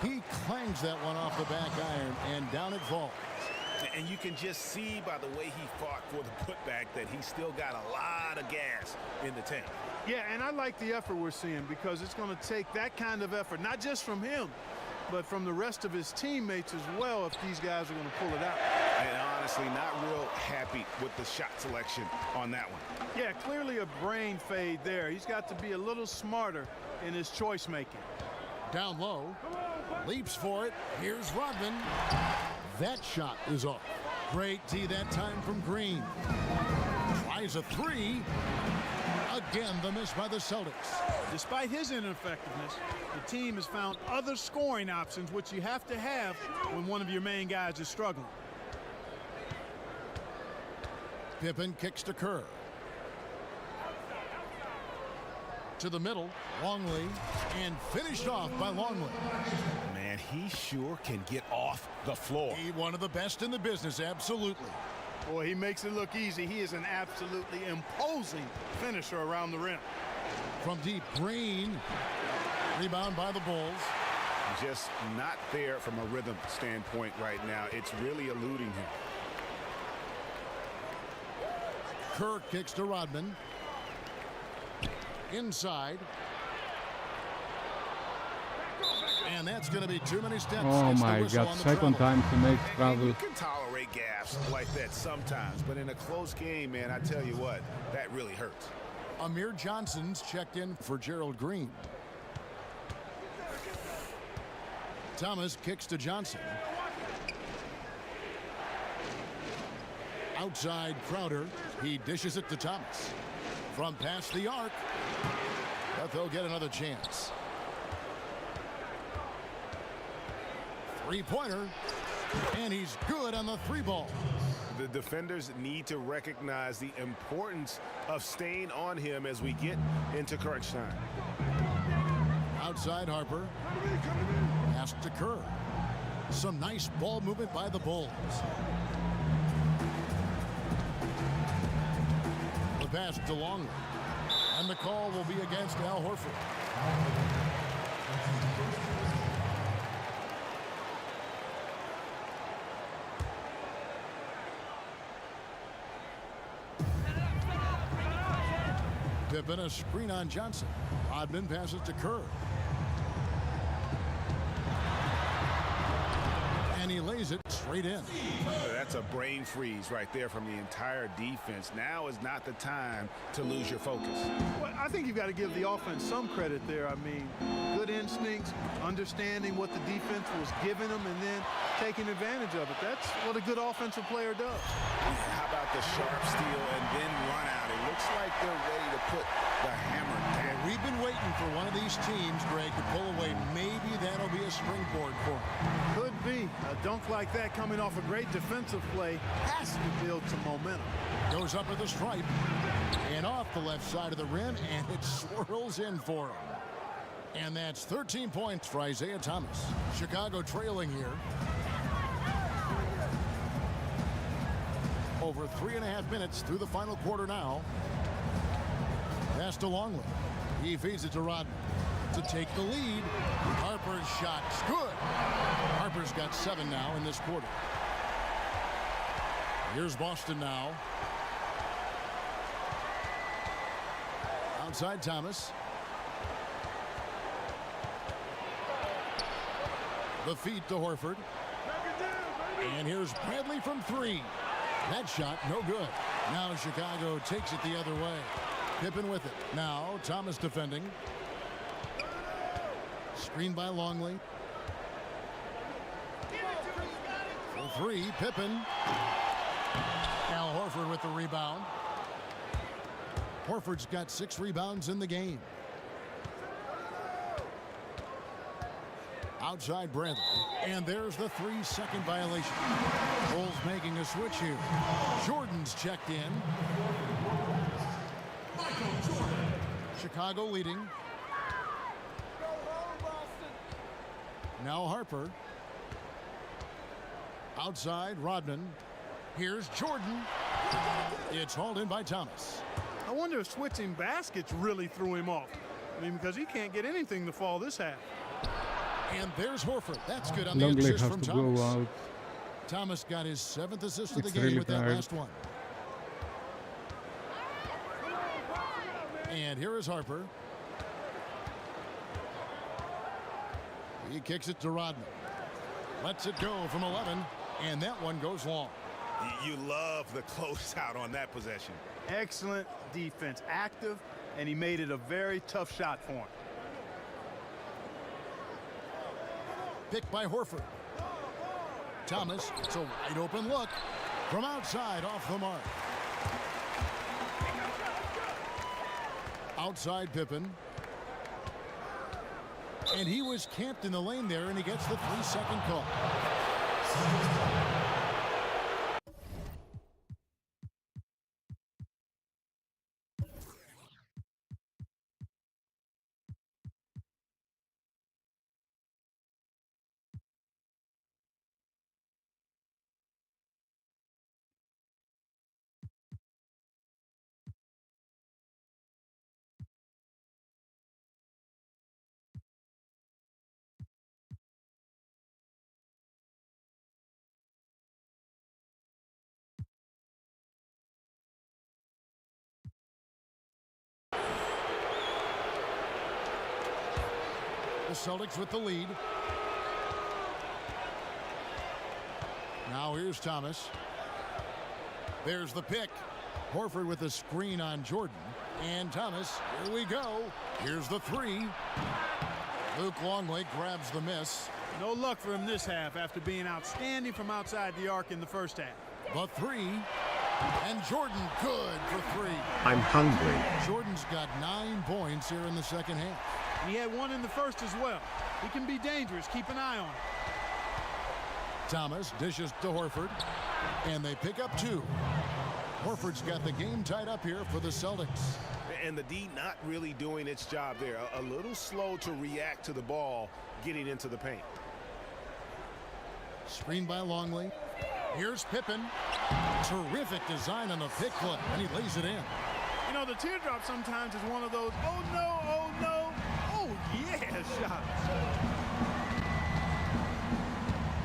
He clangs that one off the back iron, and down it falls. And you can just see by the way he fought for the putback that he still got a lot of gas in the tank. Yeah, and I like the effort we're seeing because it's going to take that kind of effort, not just from him, but from the rest of his teammates as well if these guys are going to pull it out. And honestly, not real happy with the shot selection on that one. Yeah, clearly a brain fade there. He's got to be a little smarter in his choice making. Down low. Leaps for it. Here's Rodman. That shot is off. Great D that time from Green. Tries a 3. Again, the miss by the Celtics. Despite his ineffectiveness, the team has found other scoring options, which you have to have when one of your main guys is struggling. Pippen kicks to Kerr. To the middle, Longley, and finished off by Longley. Man, he sure can get off the floor. He one of the best in the business, absolutely. Boy, he makes it look easy. He is an absolutely imposing finisher around the rim. From deep, Green. Rebound by the Bulls. Just not there from a rhythm standpoint right now. It's really eluding him. Kerr kicks to Rodman. Inside. And that's going to be too many steps. Oh my God, second time to make travel. You can tolerate gaps like that sometimes, but in a close game, man, I tell you what, that really hurts. Amir Johnson's checked in for Gerald Green. Thomas kicks to Johnson. Outside Crowder. He dishes it to Thomas. From past the arc. But they'll get another chance. Three-pointer. And he's good on the 3-ball. The defenders need to recognize the importance of staying on him as we get into crunch time. Outside Harper. Pass to Kerr. Some nice ball movement by the Bulls. The pass to Longley. And the call will be against Al Horford. Pippen a screen on Johnson. Rodman passes to Kerr. And he lays it straight in. That's a brain freeze right there from the entire defense. Now is not the time to lose your focus. Well, I think you've got to give the offense some credit there. I mean, good instincts, understanding what the defense was giving them, and then taking advantage of it. That's what a good offensive player does. How about the sharp steal and then run out? It looks like they're ready to put the hammer down. We've been waiting for one of these teams, Greg, to pull away. Maybe that'll be a springboard for them. Could be. A dunk like that coming off a great defensive play has to build some momentum. Goes up at the stripe and off the left side of the rim, and it swirls in for him. And that's 13 points for Isaiah Thomas. Chicago trailing here. Over 3.5 minutes through the final quarter now. Pass to Longley. He feeds it to Rodman to take the lead. Harper's shot's good. Harper's got 7 now in this quarter. Here's Boston now. Outside Thomas. The feed to Horford. And here's Bradley from 3. That shot, no good. Now Chicago takes it the other way. Pippen with it. Now Thomas defending. Screen by Longley. For 3, Pippen. Al Horford with the rebound. Horford's got 6 rebounds in the game. Outside Bradley. And there's the 3-second violation. Bulls making a switch here. Jordan's checked in. Chicago leading. Now Harper. Outside Rodman. Here's Jordan. It's hauled in by Thomas. I wonder if switching baskets really threw him off. I mean, because he can't get anything to fall this half. And there's Horford. That's good on the Longley assist has from to Thomas. go out. Thomas got his 7th assist of the It's game really with that tired. last one. And here is Harper. He kicks it to Rodman. Lets it go from 11, and that one goes long. You love the closeout on that possession. Excellent defense. Active, and he made it a very tough shot for him. Picked by Horford. Thomas, it's a wide open look. From outside, off the mark. Outside Pippen. And he was camped in the lane there, and he gets the 3-second call. The Celtics with the lead. Now here's Thomas. There's the pick. Horford with a screen on Jordan. And Thomas, here we go. Here's the 3. Luke Longley grabs the miss. No luck for him this half after being outstanding from outside the arc in the first half. The 3. And Jordan good for 3. I'm hungry. Jordan's got 9 points here in the second half. And he had 1 in the first as well. He can be dangerous. Keep an eye on him. Thomas dishes to Horford. And they pick up 2. Horford's got the game tied up here for the Celtics. And the D not really doing its job there. A little slow to react to the ball getting into the paint. Screen by Longley. Here's Pippen. Terrific design on the pick flip, and he lays it in. You know, the teardrop sometimes is one of those, oh no, oh no, oh yeah shots.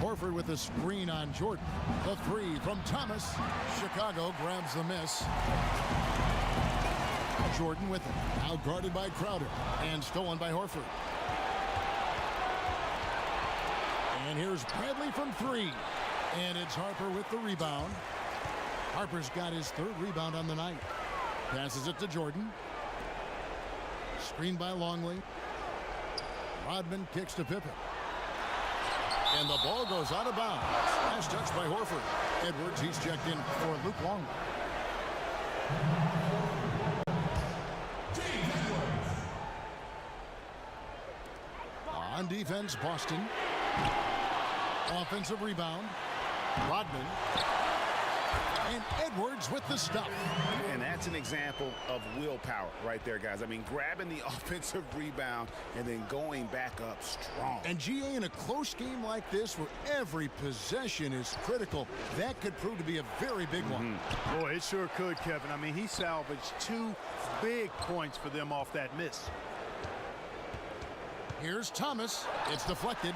Horford with a screen on Jordan. The 3 from Thomas. Chicago grabs the miss. Jordan with it. Now guarded by Crowder. And stolen by Horford. And here's Bradley from 3. And it's Harper with the rebound. Harper's got his 3rd rebound on the night. Passes it to Jordan. Screened by Longley. Rodman kicks to Pippen. And the ball goes out of bounds. Last touch by Horford. Edwards, he's checked in for Luke Longley. On defense, Boston. Offensive rebound. Rodman. And Edwards with the stuff. And that's an example of willpower right there, guys. I mean, grabbing the offensive rebound and then going back up strong. And GA, in a close game like this where every possession is critical, that could prove to be a very big one. Boy, it sure could, Kevin. I mean, he salvaged 2 big points for them off that miss. Here's Thomas. It's deflected.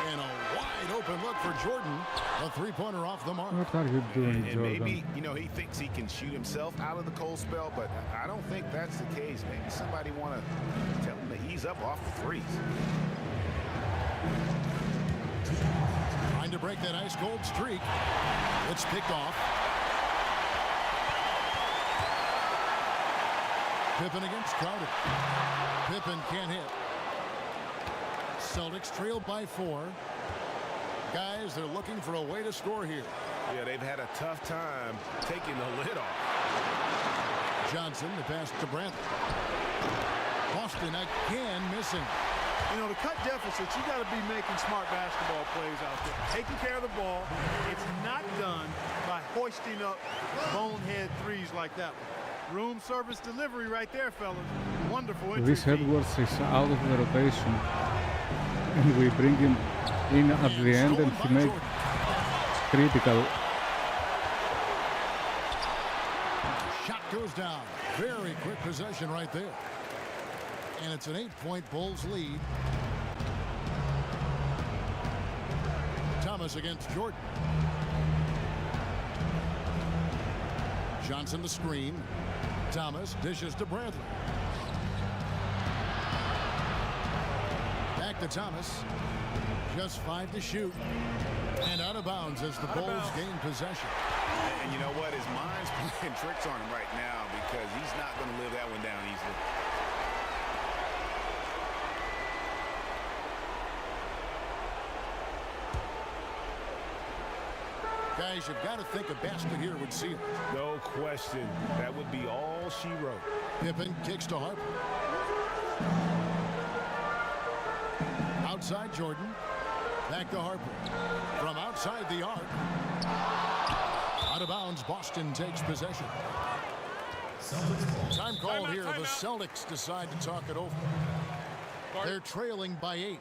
And a wide Wide open look for Jordan. A three-pointer off the mark. What are you doing, And Jordan? maybe, he thinks he can shoot himself out of the cold spell, but I don't think that's the case. Maybe somebody want to tell him to ease up off the threes. Trying to break that ice-cold streak. It's picked off. Pippen against Crowder. Pippen can't hit. Celtics trail by 4. Guys, they're looking for a way to score here. Yeah, they've had a tough time taking the lid off. Johnson, the pass to Brantley. Boston again missing. To cut deficits, you got to be making smart basketball plays out there. Taking care of the ball. It's not done by hoisting up bonehead threes like that one. Room service delivery right there, fellas. Wonderful entry. This Edwards is out of the rotation. And we bring him in at the end and he made critical. Shot goes down. Very quick possession right there. And it's an 8-point Bulls lead. Thomas against Jordan. Johnson the screen. Thomas dishes to Bradley. Back to Thomas. Just 5 to shoot. And out of bounds as the Bulls gain possession. And you know what? His mind's playing tricks on him right now because he's not going to live that one down easily. Guys, you've got to think a basket here would seal it. No question. That would be all she wrote. Pippen kicks to Harper. Outside Jordan. Back to Harper. From outside the arc. Out of bounds, Boston takes possession. Time called here. The Celtics decide to talk it over. They're trailing by 8.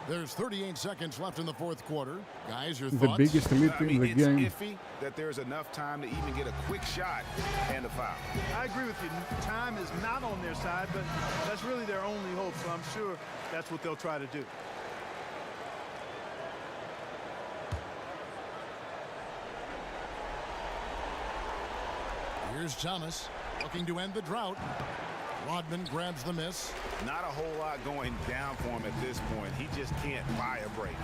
There's 38 seconds left in the fourth quarter. Guys, your thoughts? The biggest lead in the game. It's iffy that there's enough time to even get a quick shot and a foul. I agree with you. Time is not on their side, but that's really their only hope, so I'm sure that's what they'll try to do. Here's Thomas looking to end the drought. Rodman grabs the miss. Not a whole lot going down for him at this point. He just can't buy a break.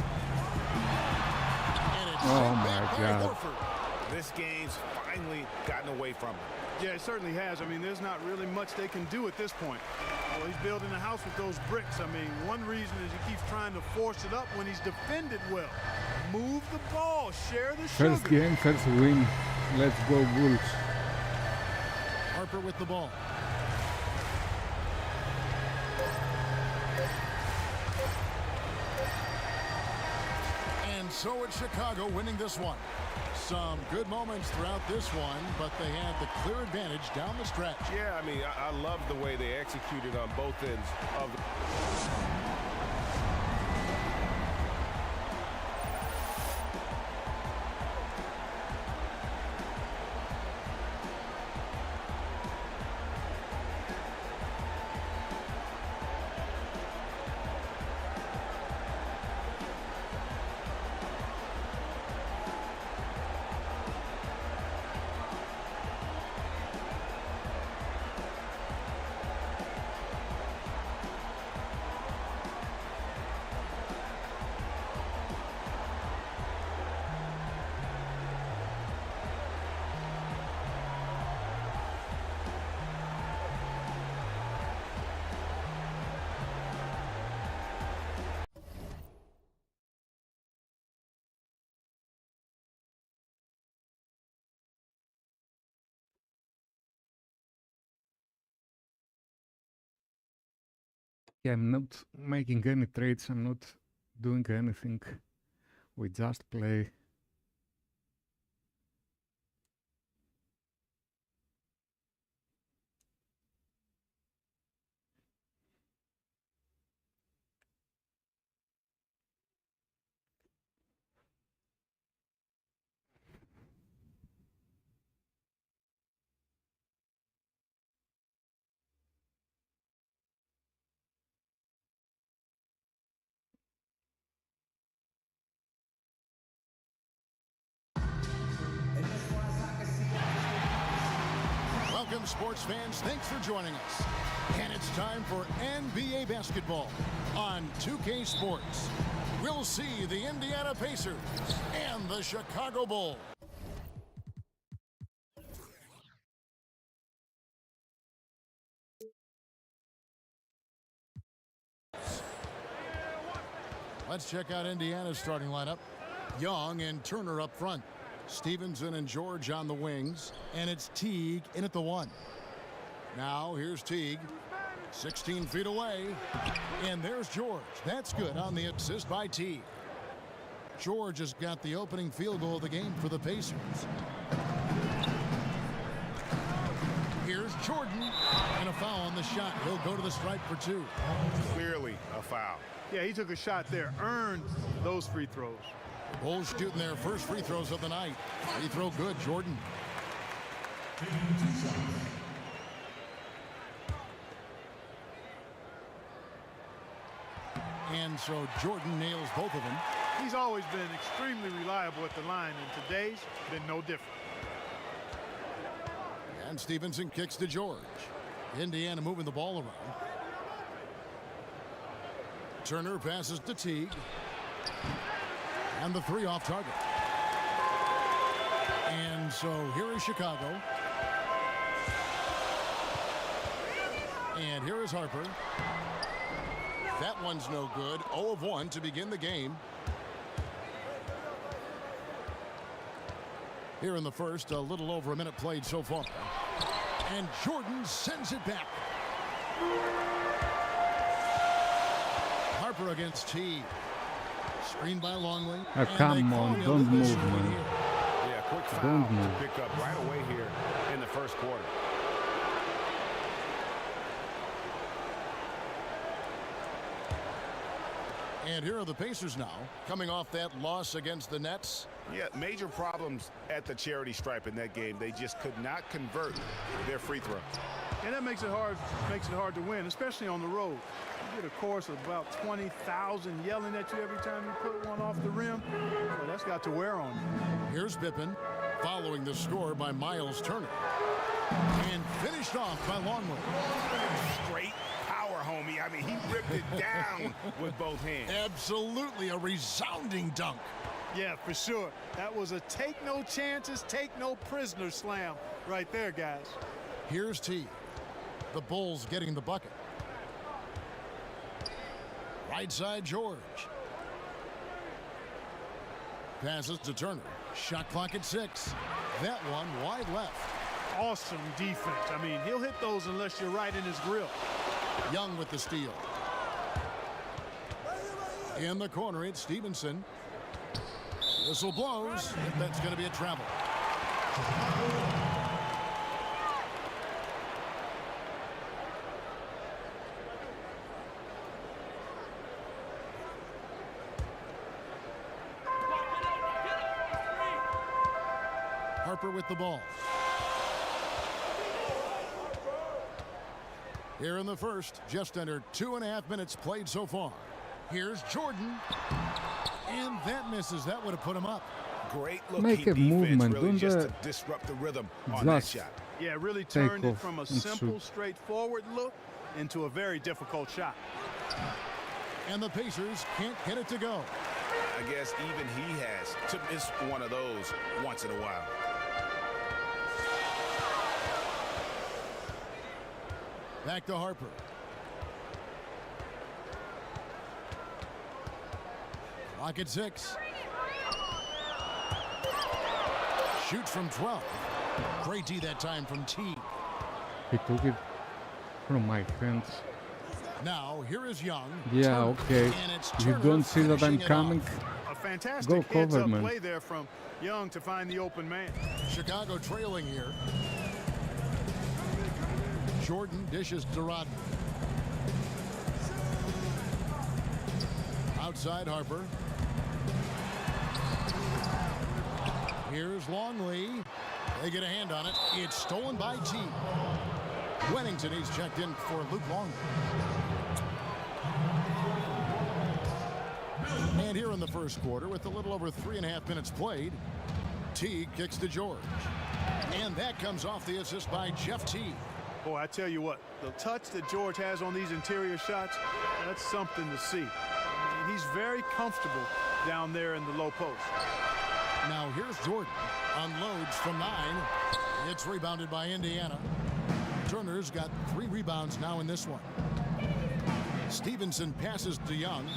Oh my God. This game's finally gotten away from him. Yeah, it certainly has. I mean, there's not really much they can do at this point. Well, he's building a house with those bricks. I mean, one reason is he keeps trying to force it up when he's defended well. Move the ball. Share the sugar. First game, first win. Let's go Bulls. Harper with the ball. And so it's Chicago winning this one. Some good moments throughout this one, but they had the clear advantage down the stretch. Yeah, I mean, I love the way they executed on both ends of Yeah, I'm not making any trades. I'm not doing anything. We just play. Welcome, sports fans. Thanks for joining us. And it's time for NBA basketball on 2K Sports. We'll see the Indiana Pacers and the Chicago Bulls. Let's check out Indiana's starting lineup. Young and Turner up front. Stevenson and George on the wings. And it's Teague in at the 1. Now here's Teague. 16 feet away. And there's George. That's good on the assist by Teague. George has got the opening field goal of the game for the Pacers. Here's Jordan. And a foul on the shot. He'll go to the stripe for 2. Clearly a foul. Yeah, he took a shot there, earned those free throws. Bulls shooting their first free throws of the night. Free throw good, Jordan. And so Jordan nails both of them. He's always been extremely reliable at the line, and today's been no different. And Stevenson kicks to George. Indiana moving the ball around. Turner passes to Teague. And the 3 off target. And so here is Chicago. And here is Harper. That one's no good. 0 of 1 to begin the game. Here in the first, a little over a minute played so far. And Jordan sends it back. Harper against Teague. Screened by Longley. Come on, don't move, man. Yeah, quick foul to pick up right away here in the first quarter. And here are the Pacers now, coming off that loss against the Nets. Yeah, major problems at the charity stripe in that game. They just could not convert their free throw. And that makes it hard to win, especially on the road. You get a chorus of about 20,000 yelling at you every time you put one off the rim. Well, that's got to wear on you. Here's Pippen, following the score by Miles Turner. And finished off by Longley. Straight power, homie. I mean, he ripped it down with both hands. Absolutely a resounding dunk. Yeah, for sure. That was a take no chances, take no prisoner slam right there, guys. Here's T. The Bulls getting the bucket. Right side, George. Passes to Turner. Shot clock at 6. That one wide left. Awesome defense. I mean, he'll hit those unless you're right in his grill. Young with the steal. In the corner, it's Stevenson. Whistle blows. That's going to be a travel. Harper with the ball. Here in the first, just under 2.5 minutes played so far. Here's Jordan. And that misses. That would have put him up. Great looking Make a defense, movement. really, Don't just to disrupt the rhythm on that shot. Yeah, really turned it from a simple, shoot. straightforward look into a very difficult shot. And the Pacers can't get it to go. I guess even he has to miss one of those once in a while. Back to Harper. Clock at 6. Shoots from 12. Great D that time from T. He took it from my hands. Now here is Young. Yeah, okay. And it's You Turner don't see that I'm finishing it coming. A fantastic Go cover, heads-up man. play there from Young to find the open man. Chicago trailing here. Jordan dishes to Rodman. Outside Harper. Here's Longley. They get a hand on it. It's stolen by T. Wennington, he's checked in for Luke Longley. And here in the first quarter, with a little over 3.5 minutes played, T kicks to George. And that comes off the assist by Jeff T. Boy, I tell you what, the touch that George has on these interior shots, that's something to see. I mean, he's very comfortable down there in the low post. Now here's Jordan. Unloads from 9. It's rebounded by Indiana. Turner's got 3 rebounds now in this one. Stevenson passes to Young,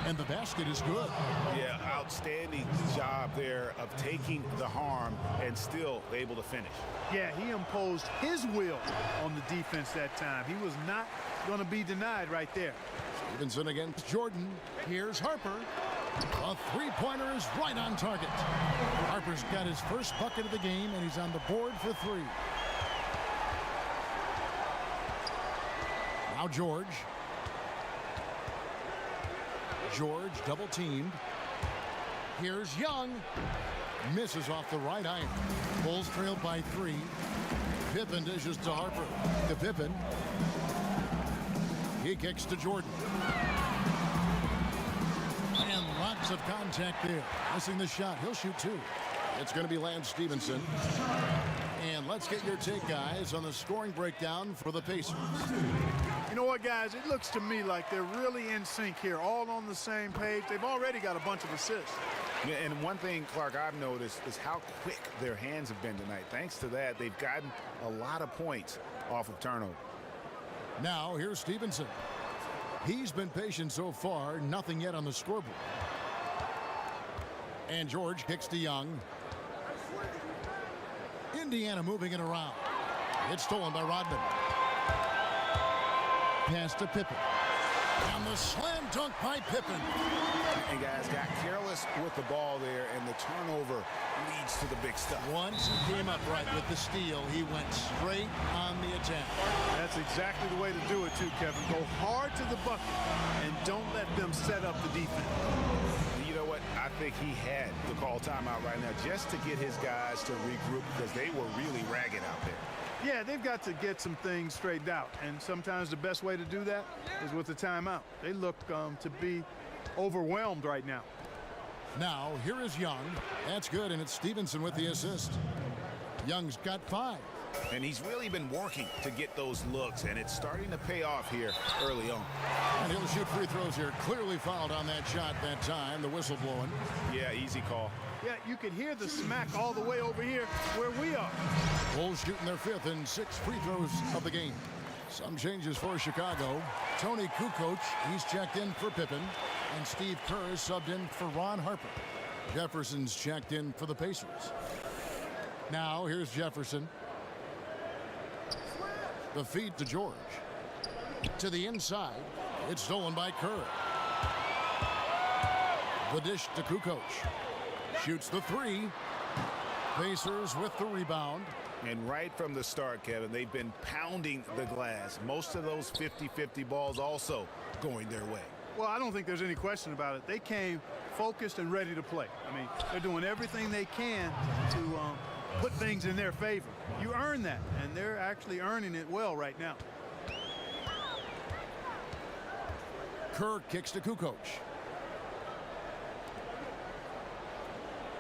and the basket is good. Yeah, outstanding job there of taking the harm and still able to finish. Yeah, he imposed his will on the defense that time. He was not going to be denied right there. Stevenson against Jordan. Here's Harper. A three-pointer is right on target. Harper's got his first bucket of the game, and he's on the board for 3. Now George. George double-teamed. Here's Young. Misses off the right iron. Bulls trailed by 3. Pippen dishes to Harper. To Pippen. He kicks to Jordan. And lots of contact there. Missing the shot. He'll shoot 2. It's going to be Lance Stevenson. And let's get your take, guys, on the scoring breakdown for the Pacers. You know what, guys? It looks to me like they're really in sync here, all on the same page. They've already got a bunch of assists. Yeah, and one thing, Clark, I've noticed is how quick their hands have been tonight. Thanks to that, they've gotten a lot of points off of turnover. Now, here's Stevenson. He's been patient so far, nothing yet on the scoreboard. And George kicks to Young. Indiana moving it around. It's stolen by Rodman. Pass to Pippen. And the slam dunk by Pippen. And guys got careless with the ball there, and the turnover leads to the big stuff. Once he came up right with the steal, he went straight on the attack. That's exactly the way to do it too, Kevin. Go hard to the bucket and don't let them set up the defense. You know what? I think he had to call timeout right now just to get his guys to regroup because they were really ragged out there. Yeah, they've got to get some things straightened out, and sometimes the best way to do that is with the timeout. They look to be overwhelmed right now. Now, here is Young. That's good, and it's Stevenson with the assist. Young's got 5. And he's really been working to get those looks, and it's starting to pay off here early on. And he'll shoot free throws here. Clearly fouled on that shot that time. The whistle blowing. Yeah, easy call. Yeah, you could hear the smack all the way over here where we are. Bulls shooting their 5th and 6th free throws of the game. Some changes for Chicago. Tony Kukoc, he's checked in for Pippen. And Steve Kerr is subbed in for Ron Harper. Jefferson's checked in for the Pacers. Now, here's Jefferson. The feed to George. To the inside. It's stolen by Kerr. The dish to Kukoc. Shoots the 3. Pacers with the rebound. And right from the start, Kevin, they've been pounding the glass. Most of those 50-50 balls also going their way. Well, I don't think there's any question about it. They came focused and ready to play. I mean, they're doing everything they can to put things in their favor. You earn that, and they're actually earning it well right now. Kerr kicks to Kukoc.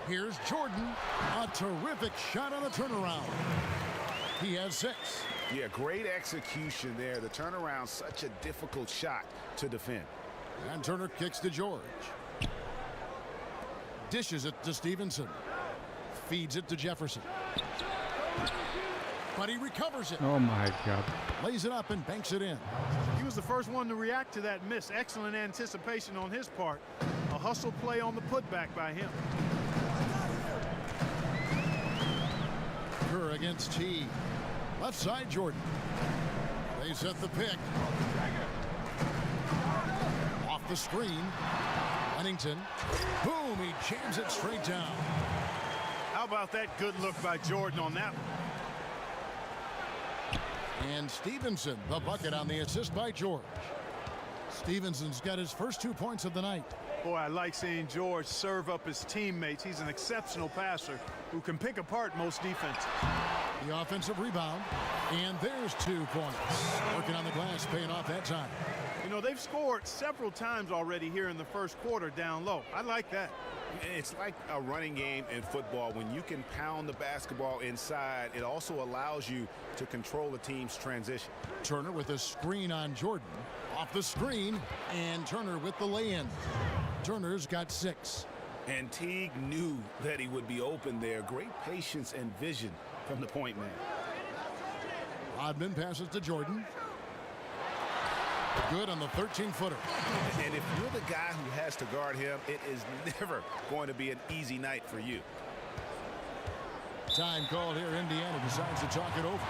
Here's Jordan. A terrific shot on the turnaround. He has 6. Yeah, great execution there. The turnaround, such a difficult shot to defend. And Turner kicks to George. Dishes it to Stevenson. Feeds it to Jefferson. But he recovers it. Oh my God. Lays it up and banks it in. He was the first one to react to that miss. Excellent anticipation on his part. A hustle play on the putback by him. Kerr against T. Left side, Jordan. They set the pick. Off the screen. Pennington. Boom, he jams it straight down. How about that good look by Jordan on that one? And Stevenson, the bucket on the assist by George. Stevenson's got his first 2 points of the night. Boy, I like seeing George serve up his teammates. He's an exceptional passer who can pick apart most defenses. The offensive rebound. And there's 2 points. Working on the glass, paying off that time. You know, they've scored several times already here in the first quarter down low. I like that. It's like a running game in football. When you can pound the basketball inside, it also allows you to control the team's transition. Turner with a screen on Jordan. Off the screen, and Turner with the lay-in. Turner's got 6. And Teague knew that he would be open there. Great patience and vision from the point man. Rodman passes to Jordan. Good on the 13-footer. And if you're the guy who has to guard him, it is never going to be an easy night for you. Time called here. Indiana decides to talk it over.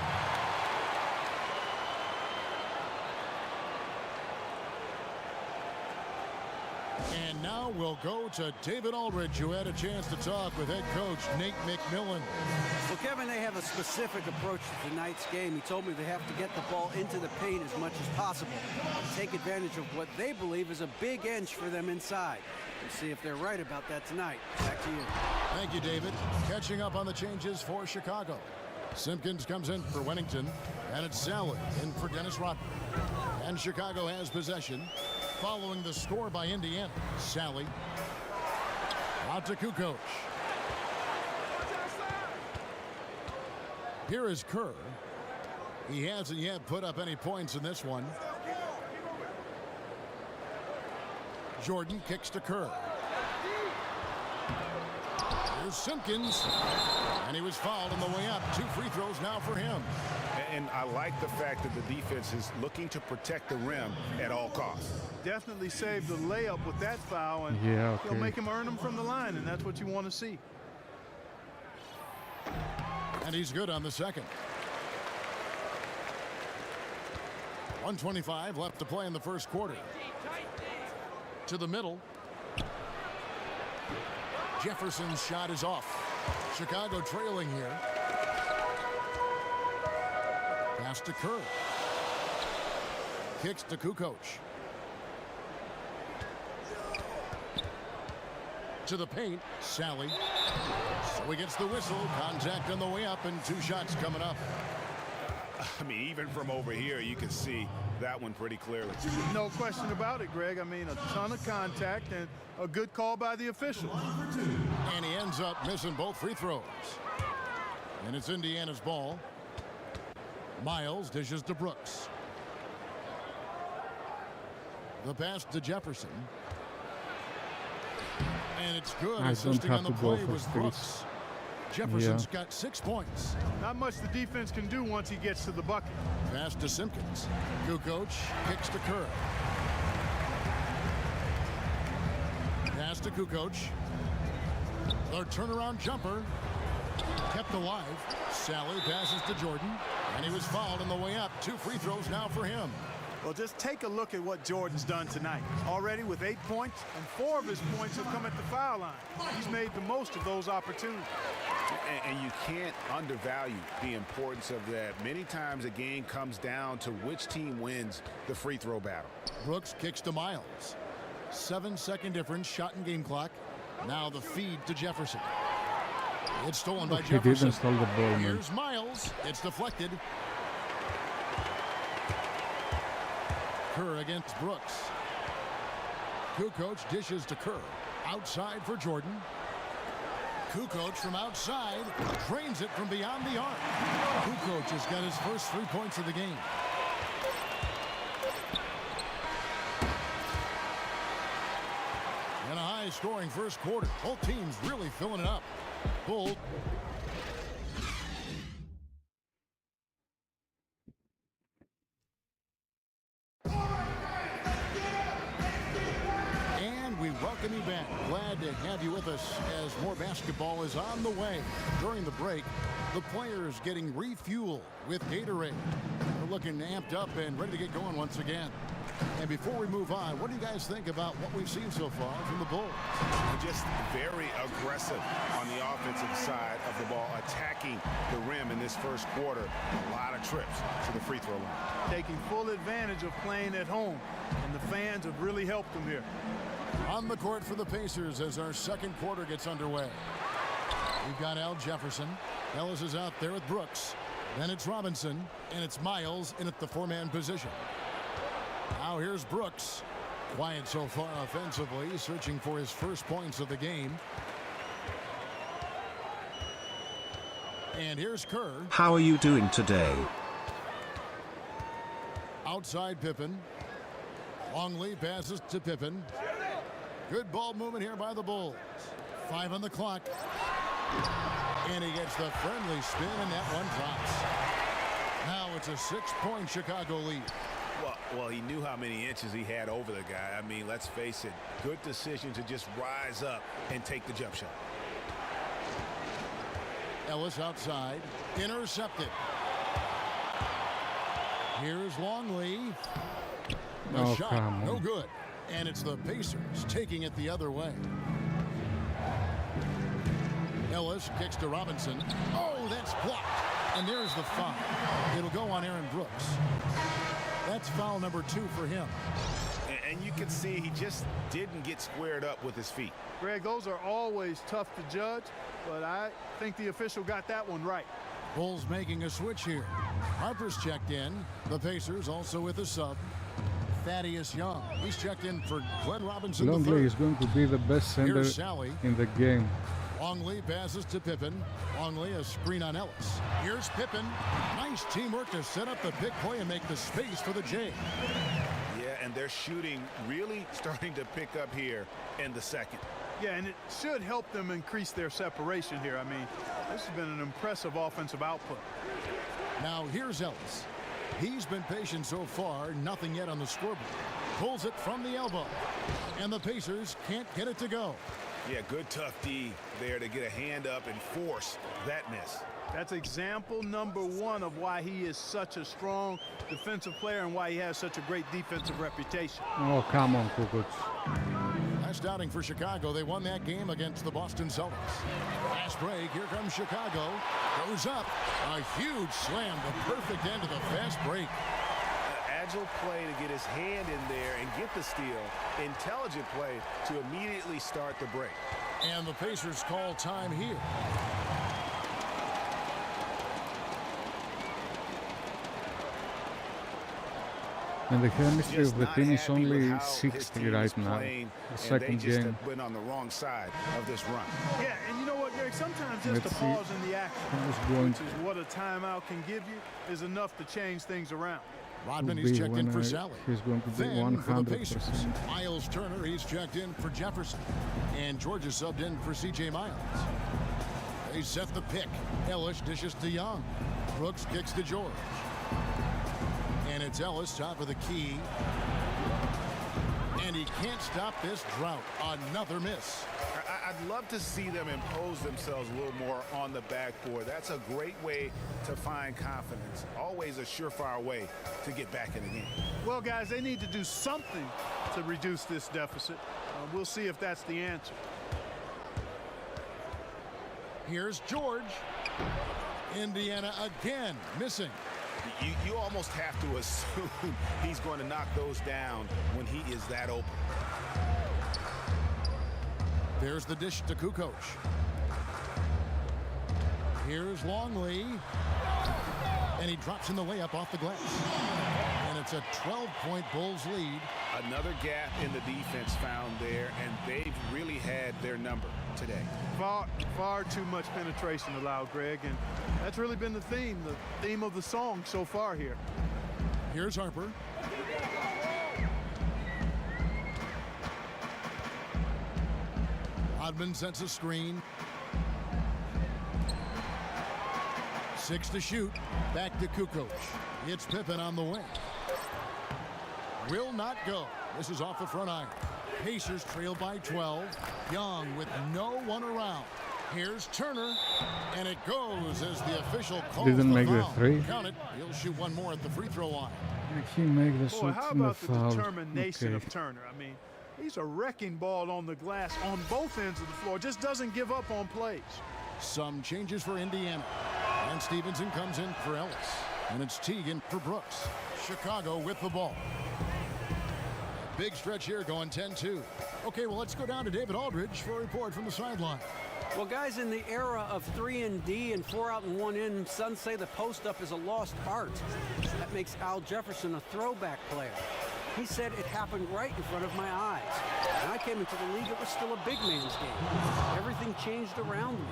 And now we'll go to David Aldridge, who had a chance to talk with head coach Nate McMillan. Well, Kevin, they have a specific approach to tonight's game. He told me they have to get the ball into the paint as much as possible and take advantage of what they believe is a big inch for them inside. We'll see if they're right about that tonight. Back to you. Thank you, David. Catching up on the changes for Chicago. Simpkins comes in for Wennington, and it's Sally in for Dennis Rodman. And Chicago has possession. Following the score by Indiana, Sally out to Kukoc. Here is Kerr. He hasn't yet put up any points in this one. Jordan kicks to Kerr. Here's Simpkins, and he was fouled on the way up. 2 free throws now for him. And I like the fact that the defense is looking to protect the rim at all costs. Definitely saved the layup with that foul, and he'll make him earn them from the line, and that's what you want to see. And he's good on the second. 1:25 left to play in the first quarter. To the middle. Jefferson's shot is off. Chicago trailing here. Pass to Kerr. Kicks to Kukoc. To the paint, Sally. So he gets the whistle. Contact on the way up, and 2 shots coming up. I mean, even from over here, you can see that one pretty clearly. No question about it, Greg. I mean, a ton of contact and a good call by the official. And he ends up missing both free throws. And it's Indiana's ball. Miles dishes to Brooks. The pass to Jefferson. And it's good. Assisting on the play was Brooks. Jefferson's got 6 points. Not much the defense can do once he gets to the bucket. Pass to Simpkins. Kukoc kicks to Kerr. Pass to Kukoc. The turnaround jumper kept alive. Sally passes to Jordan, and he was fouled on the way up. 2 free throws now for him. Well, just take a look at what Jordan's done tonight. Already with 8 points, and 4 of his points have come at the foul line. He's made the most of those opportunities. And you can't undervalue the importance of that. Many times a game comes down to which team wins the free throw battle. Brooks kicks to Miles. 7-second difference, shot and game clock. Now the feed to Jefferson. It's stolen by Jefferson. He didn't steal the ball, man. Here's Miles. It's deflected. Kerr against Brooks. Kukoc dishes to Kerr. Outside for Jordan. Kukoc from outside drains it from beyond the arc. Kukoc has got his first 3 points of the game. And a high-scoring first quarter. Both teams really filling it up. Bull. Welcome you back. Glad to have you with us as more basketball is on the way. During the break, the players getting refueled with Gatorade. They're looking amped up and ready to get going once again. And before we move on, what do you guys think about what we've seen so far from the Bulls? Just very aggressive on the offensive side of the ball, attacking the rim in this first quarter. A lot of trips to the free throw line. Taking full advantage of playing at home, and the fans have really helped them here. On the court for the Pacers as our second quarter gets underway. We've got Al Jefferson. Ellis is out there with Brooks. Then it's Robinson, and it's Miles in at the 4-man position. Now here's Brooks. Quiet so far offensively, searching for his first points of the game. And here's Kerr. How are you doing today? Outside Pippen. Longley passes to Pippen. Good ball movement here by the Bulls. 5 on the clock. And he gets the friendly spin, and that one drops. Now it's a 6-point Chicago lead. Well, he knew how many inches he had over the guy. I mean, let's face it, good decision to just rise up and take the jump shot. Ellis outside, intercepted. Here's Longley. The shot, no good. And it's the Pacers taking it the other way. Ellis kicks to Robinson. Oh, that's blocked. And there's the foul. It'll go on Aaron Brooks. That's foul number 2 for him. And you can see he just didn't get squared up with his feet. Greg, those are always tough to judge, but I think the official got that one right. Bulls making a switch here. Harper's checked in. The Pacers also with a sub. Thaddeus Young. He's checked in for Glenn Robinson. Longley is going to be the best center in the game. Longley passes to Pippen. Longley a screen on Ellis. Here's Pippen. Nice teamwork to set up the big play and make the space for the J. Yeah, and their shooting really starting to pick up here in the second. Yeah, and it should help them increase their separation here. I mean, this has been an impressive offensive output. Now here's Ellis. He's been patient so far, nothing yet on the scoreboard. Pulls it from the elbow, and the Pacers can't get it to go. Yeah, good tough D there to get a hand up and force that miss. That's example number 1 of why he is such a strong defensive player and why he has such a great defensive reputation. Oh, come on, Kukoc. Last outing for Chicago, they won that game against the Boston Celtics. Fast break, here comes Chicago. Goes up, a huge slam, the perfect end of the fast break. Agile play to get his hand in there and get the steal. Intelligent play to immediately start the break. And the Pacers call time here. And the chemistry of the team is only 60 right now. The second game. They just went on the wrong side of this run. Yeah, and you know what, Greg? Sometimes just a pause in the action, which is what a timeout can give you, is enough to change things around. Rodman, he's checked in for Sally. He's going to be then 100%. For the Pacers, Miles Turner, he's checked in for Jefferson. And George is subbed in for C.J. Miles. They set the pick. Ellis dishes to Young. Brooks kicks to George. And it's Ellis, top of the key. And he can't stop this drought. Another miss. I'd love to see them impose themselves a little more on the backboard. That's a great way to find confidence. Always a surefire way to get back in the game. Well, guys, they need to do something to reduce this deficit. We'll see if that's the answer. Here's George. Indiana again missing. You almost have to assume he's going to knock those down when he is that open. There's the dish to Kukoc. Here's Longley. And he drops in the layup off the glass. And it's a 12-point Bulls lead. Another gap in the defense found there, and they've really had their number today. Far too much penetration allowed, Greg, and that's really been the theme of the song so far here. Here's Harper. Rodman sets a screen. 6 to shoot. Back to Kukoc. It's Pippen on the wing. Will not go. This is off the front iron. Pacers trail by 12. Young with no one around. Here's Turner, and it goes as the official calls Didn't the make foul. the three. Count it. He'll shoot one more at the free throw line. He make the Boy, shots how in the about the foul. determination Okay. of Turner? I mean, he's a wrecking ball on the glass on both ends of the floor. Just doesn't give up on plays. Some changes for Indiana. And Stevenson comes in for Ellis. And it's Teagan for Brooks. Chicago with the ball. Big stretch here going 10-2. Okay, well, let's go down to David Aldridge for a report from the sideline. Well, guys, in the era of 3-and-D and 4 out and 1 in, some say the post-up is a lost art. That makes Al Jefferson a throwback player. He said it happened right in front of my eyes. When I came into the league, it was still a big man's game. Everything changed around me.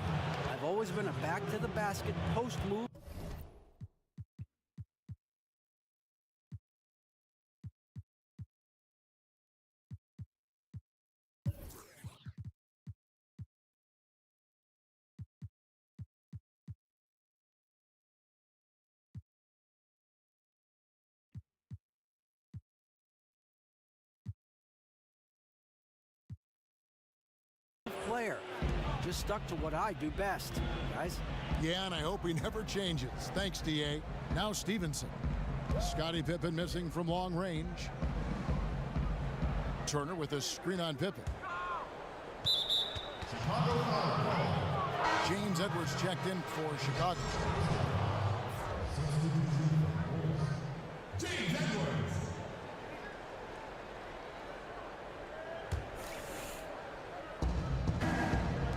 I've always been a back-to-the-basket post move. Player. Just stuck to what I do best, guys. Yeah, and I hope he never changes. Thanks, D.A. Now Stevenson. Scottie Pippen missing from long range. Turner with a screen on Pippen. James Edwards checked in for Chicago. James Edwards.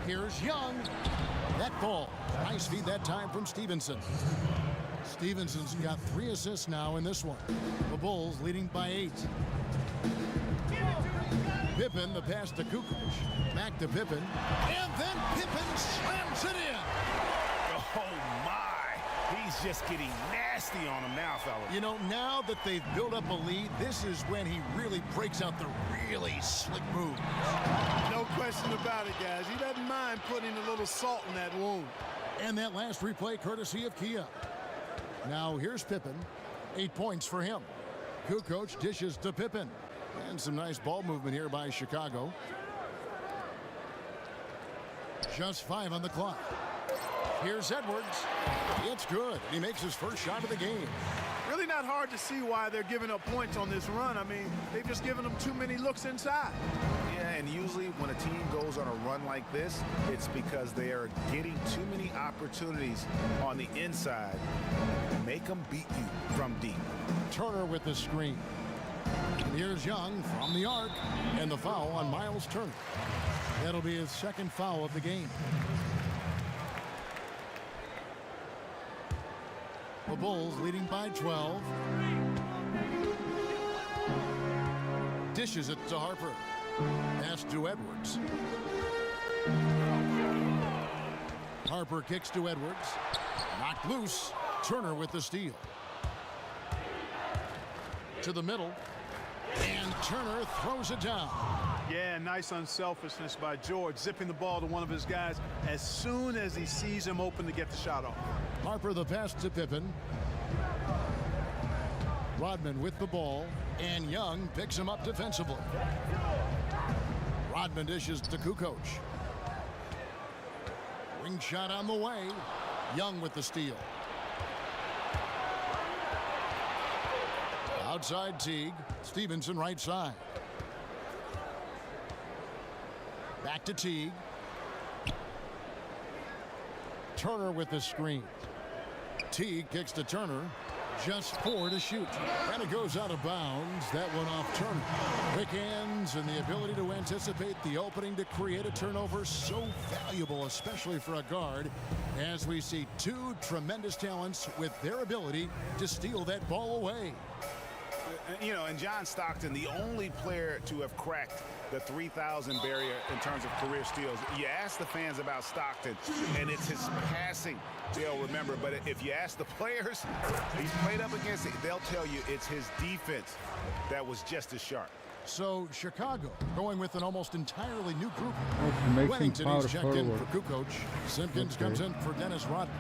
Here's Young. That ball. Nice feed that time from Stevenson. Stevenson's got 3 assists now in this one. The Bulls leading by 8. Pippen, the pass to Kukoc. Back to Pippen. And then Pippen slams it in. Oh, my. He's just getting nasty on him now, fellas. You know, now that they've built up a lead, this is when he really breaks out the really slick moves. No question about it, guys. He doesn't mind putting a little salt in that wound. And that last replay courtesy of Kia. Now here's Pippen. 8 points for him. Kukoc dishes to Pippen. And some nice ball movement here by Chicago. Just 5 on the clock. Here's Edwards. It's good. He makes his first shot of the game. Really not hard to see why they're giving up points on this run. I mean, they've just given them too many looks inside. Yeah, and usually when a team goes on a run like this, it's because they are getting too many opportunities on the inside. Make them beat you from deep. Turner with the screen. And here's Young from the arc. And the foul on Miles Turner. That'll be his second foul of the game. The Bulls leading by 12. Dishes it to Harper. Pass to Edwards. Harper kicks to Edwards. Knocked loose. Turner with the steal. To the middle. And Turner throws it down. Yeah, nice unselfishness by George, zipping the ball to one of his guys as soon as he sees him open to get the shot off. Harper the pass to Pippen. Rodman with the ball, and Young picks him up defensively. Rodman dishes to Kukoc. Ring shot on the way. Young with the steal. Outside Teague. Stevenson right side. Back to Teague. Turner with the screen. Teague kicks to Turner. Just 4 to shoot. And it goes out of bounds. That one off Turner. Quick hands and the ability to anticipate the opening to create a turnover. So valuable, especially for a guard, as we see 2 tremendous talents with their ability to steal that ball away. You know, and John Stockton, the only player to have cracked the 3,000 barrier in terms of career steals. You ask the fans about Stockton, and it's his passing they'll remember. But if you ask the players he's played up against, they'll tell you it's his defense that was just as sharp. So Chicago going with an almost entirely new group. Wellington, he's checked in for Kukoc. Simpkins comes in for Dennis Rodman.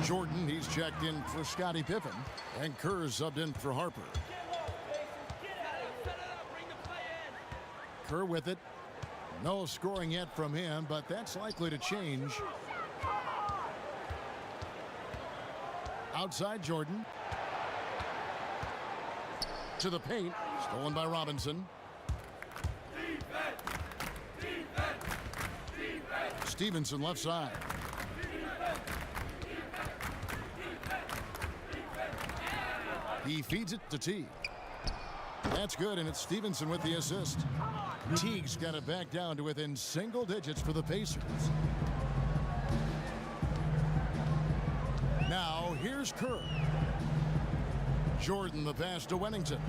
Jordan, he's checked in for Scottie Pippen. And Kerr subbed in for Harper. Kerr with it. No scoring yet from him, but that's likely to change. Outside Jordan. To the paint. Stolen by Robinson. Stevenson left side. He feeds it to Teague. That's good, and it's Stevenson with the assist. Teague's got it back down to within single digits for the Pacers. Now, here's Kerr. Jordan the pass to Wellington.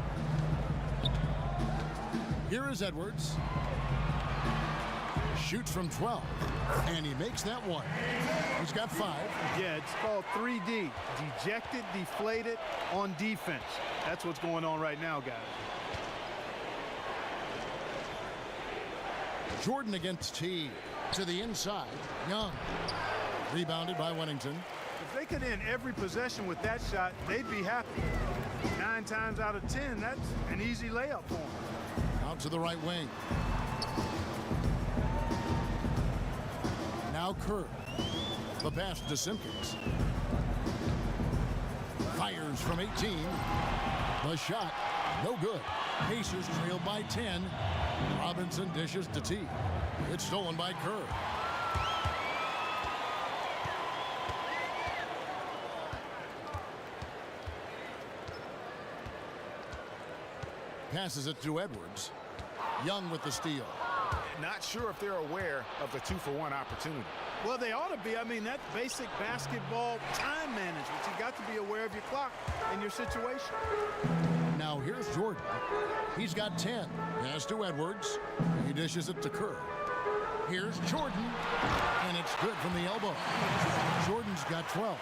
Here is Edwards. Shoots from 12, and he makes that one. He's got 5. Yeah, it's called 3D. Dejected, deflated, on defense. That's what's going on right now, guys. Jordan against T. To the inside. Young. Rebounded by Wennington. If they could end every possession with that shot, they'd be happy. 9 times out of 10, that's an easy layup for them. Out to the right wing. Now Kerr. The pass to Simpkins. Fires from 18. The shot, no good. Pacers trailed by 10. Robinson dishes to T. It's stolen by Kerr. Passes it to Edwards. Young with the steal. Not sure if they're aware of the 2-for-1 opportunity. Well, they ought to be. I mean, that's basic basketball time management. You got to be aware of your clock and your situation. Now here's Jordan. He's got 10. Pass to Edwards. He dishes it to Kerr. Here's Jordan, and it's good from the elbow. Jordan's got 12.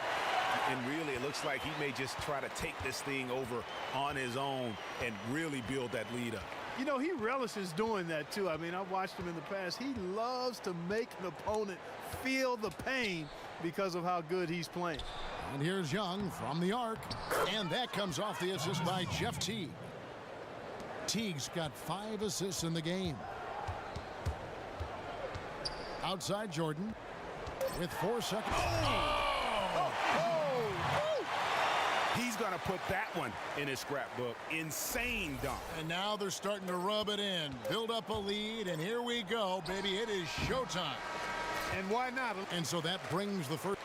And really, it looks like he may just try to take this thing over on his own and really build that lead up. You know, he relishes doing that, too. I mean, I've watched him in the past. He loves to make an opponent feel the pain because of how good he's playing. And here's Young from the arc. And that comes off the assist by Jeff Teague. Teague's got 5 assists in the game. Outside Jordan with 4 seconds. He's going to put that one in his scrapbook. Insane dunk. And now they're starting to rub it in. Build up a lead, and here we go, baby. It is showtime. And why not? And so that brings the first.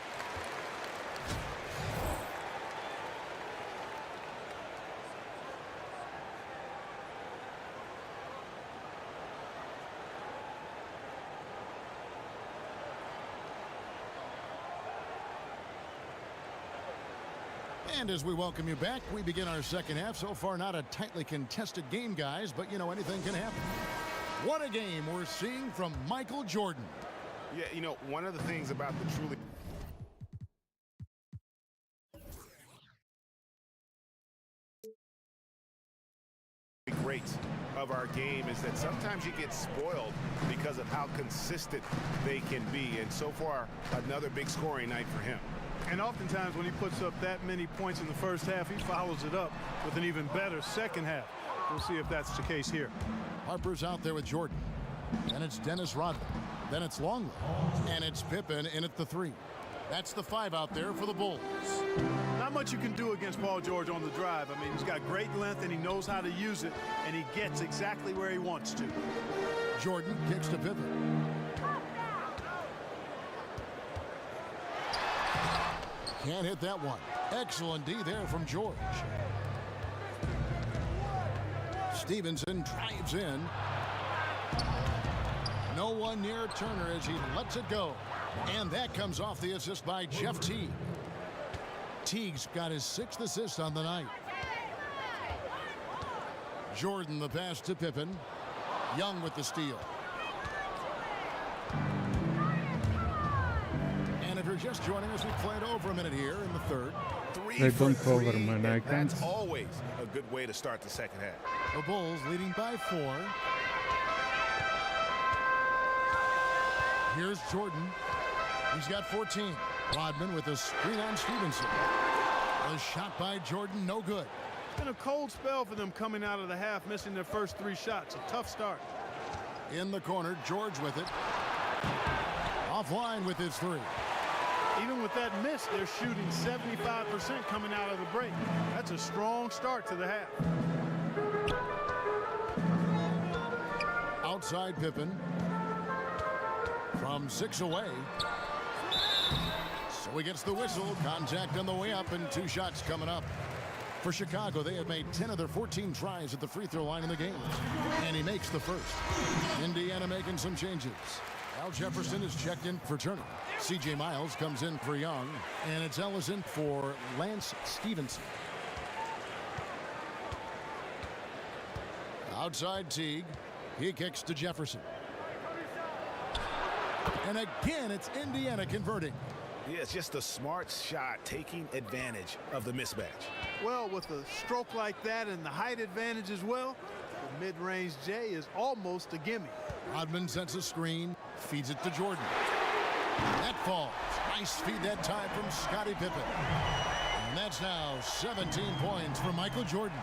And as we welcome you back, we begin our second half. So far, not a tightly contested game, guys, but, you know, anything can happen. What a game we're seeing from Michael Jordan. Yeah, you know, one of the things about the truly great of our game is that sometimes you get spoiled because of how consistent they can be. And so far, another big scoring night for him. And oftentimes when he puts up that many points in the first half, he follows it up with an even better second half. We'll see if that's the case here. Harper's out there with Jordan. Then it's Dennis Rodman. Then it's Longley. And it's Pippen in at the 3. That's the 5 out there for the Bulls. Not much you can do against Paul George on the drive. I mean, he's got great length and he knows how to use it, and he gets exactly where he wants to. Jordan kicks to Pippen. Can't hit that one. Excellent D there from George. Stevenson drives in. No one near Turner as he lets it go. And that comes off the assist by Jeff Teague. Teague's got his 6th assist on the night. Jordan the pass to Pippen. Young with the steal. And if you're just joining us, we played over a minute here in the third. They don't cover, man. I can't. That's always a good way to start the second half. The Bulls leading by 4. Here's Jordan. He's got 14. Rodman with a screen on Stevenson. A shot by Jordan, no good. It's been a cold spell for them coming out of the half, missing their first 3 shots. A tough start. In the corner, George with it. Offline with his 3. Even with that miss, they're shooting 75% coming out of the break. That's a strong start to the half. Outside Pippen. From 6 away. So he gets the whistle. Contact on the way up and 2 shots coming up. For Chicago, they have made 10 of their 14 tries at the free throw line in the game. And he makes the first. Indiana making some changes. Al Jefferson is checked in for Turner. C.J. Miles comes in for Young. And it's Ellison for Lance Stevenson. Outside Teague. He kicks to Jefferson. And again, it's Indiana converting. Yeah, it's just a smart shot, taking advantage of the mismatch. Well, with a stroke like that and the height advantage as well, the mid-range J is almost a gimme. Rodman sets a screen, feeds it to Jordan. That falls. Nice feed that time from Scottie Pippen. And that's now 17 points for Michael Jordan.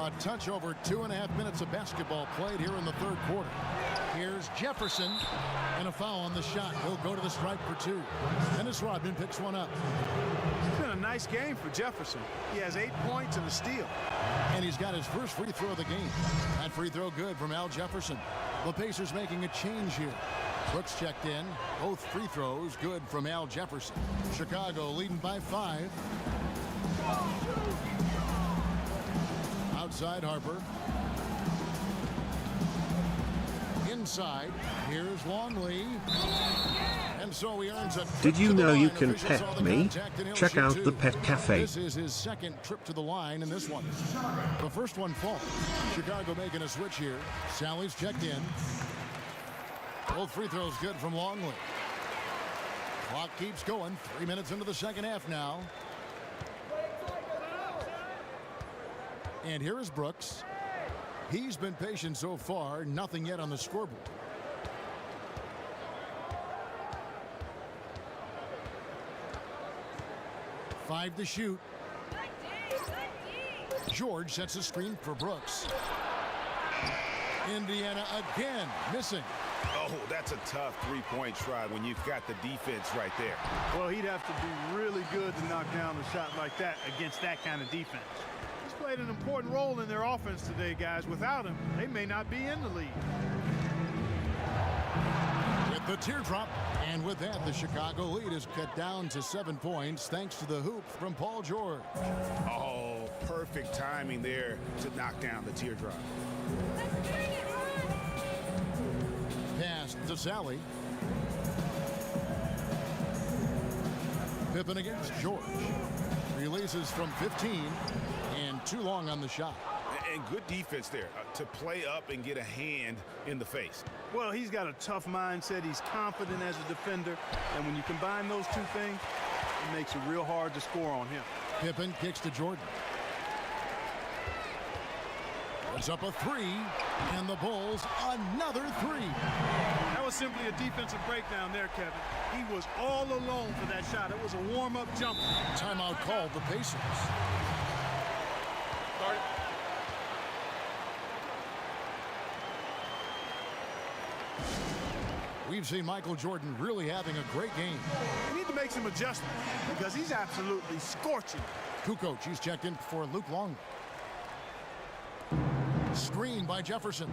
A touch over 2.5 minutes of basketball played here in the third quarter. Here's Jefferson, and a foul on the shot. He'll go to the stripe for 2. Dennis Rodman picks one up. It's been a nice game for Jefferson. He has 8 points and a steal. And he's got his first free throw of the game. That free throw good from Al Jefferson. The Pacers making a change here. Brooks checked in. Both free throws good from Al Jefferson. Chicago leading by 5. Outside Harper. Inside, here's Longley. And so he earns a. Did you know you can pet me? Check out the Pet Cafe. This is his second trip to the line in this one. The first one falls. Chicago making a switch here. Sally's checked in. Both free throws good from Longley. Clock keeps going. 3 minutes into the second half now. And here is Brooks. He's been patient so far. Nothing yet on the scoreboard. Five to shoot. George sets a screen for Brooks. Indiana again missing. Oh, that's a tough three-point try when you've got the defense right there. Well, he'd have to be really good to knock down a shot like that against that kind of defense. He's played an important role in their offense today, guys. Without him, they may not be in the lead. With the teardrop, and with that, the Chicago lead is cut down to 7 points thanks to the hoop from Paul George. Oh, perfect timing there to knock down the teardrop. Pass to Sally. Pippen against George. Releases from 15 and too long on the shot. And good defense there to play up and get a hand in the face. Well, he's got a tough mindset. He's confident as a defender. And when you combine those two things, it makes it real hard to score on him. Pippen kicks to Jordan. Puts up a 3, and the Bulls another 3. That was simply a defensive breakdown there, Kevin. He was all alone for that shot. It was a warm-up jumper. Timeout called the Pacers. Start. We've seen Michael Jordan really having a great game. We need to make some adjustments because he's absolutely scorching. Kukoc, he's checked in for Luke Longley. Screen by Jefferson.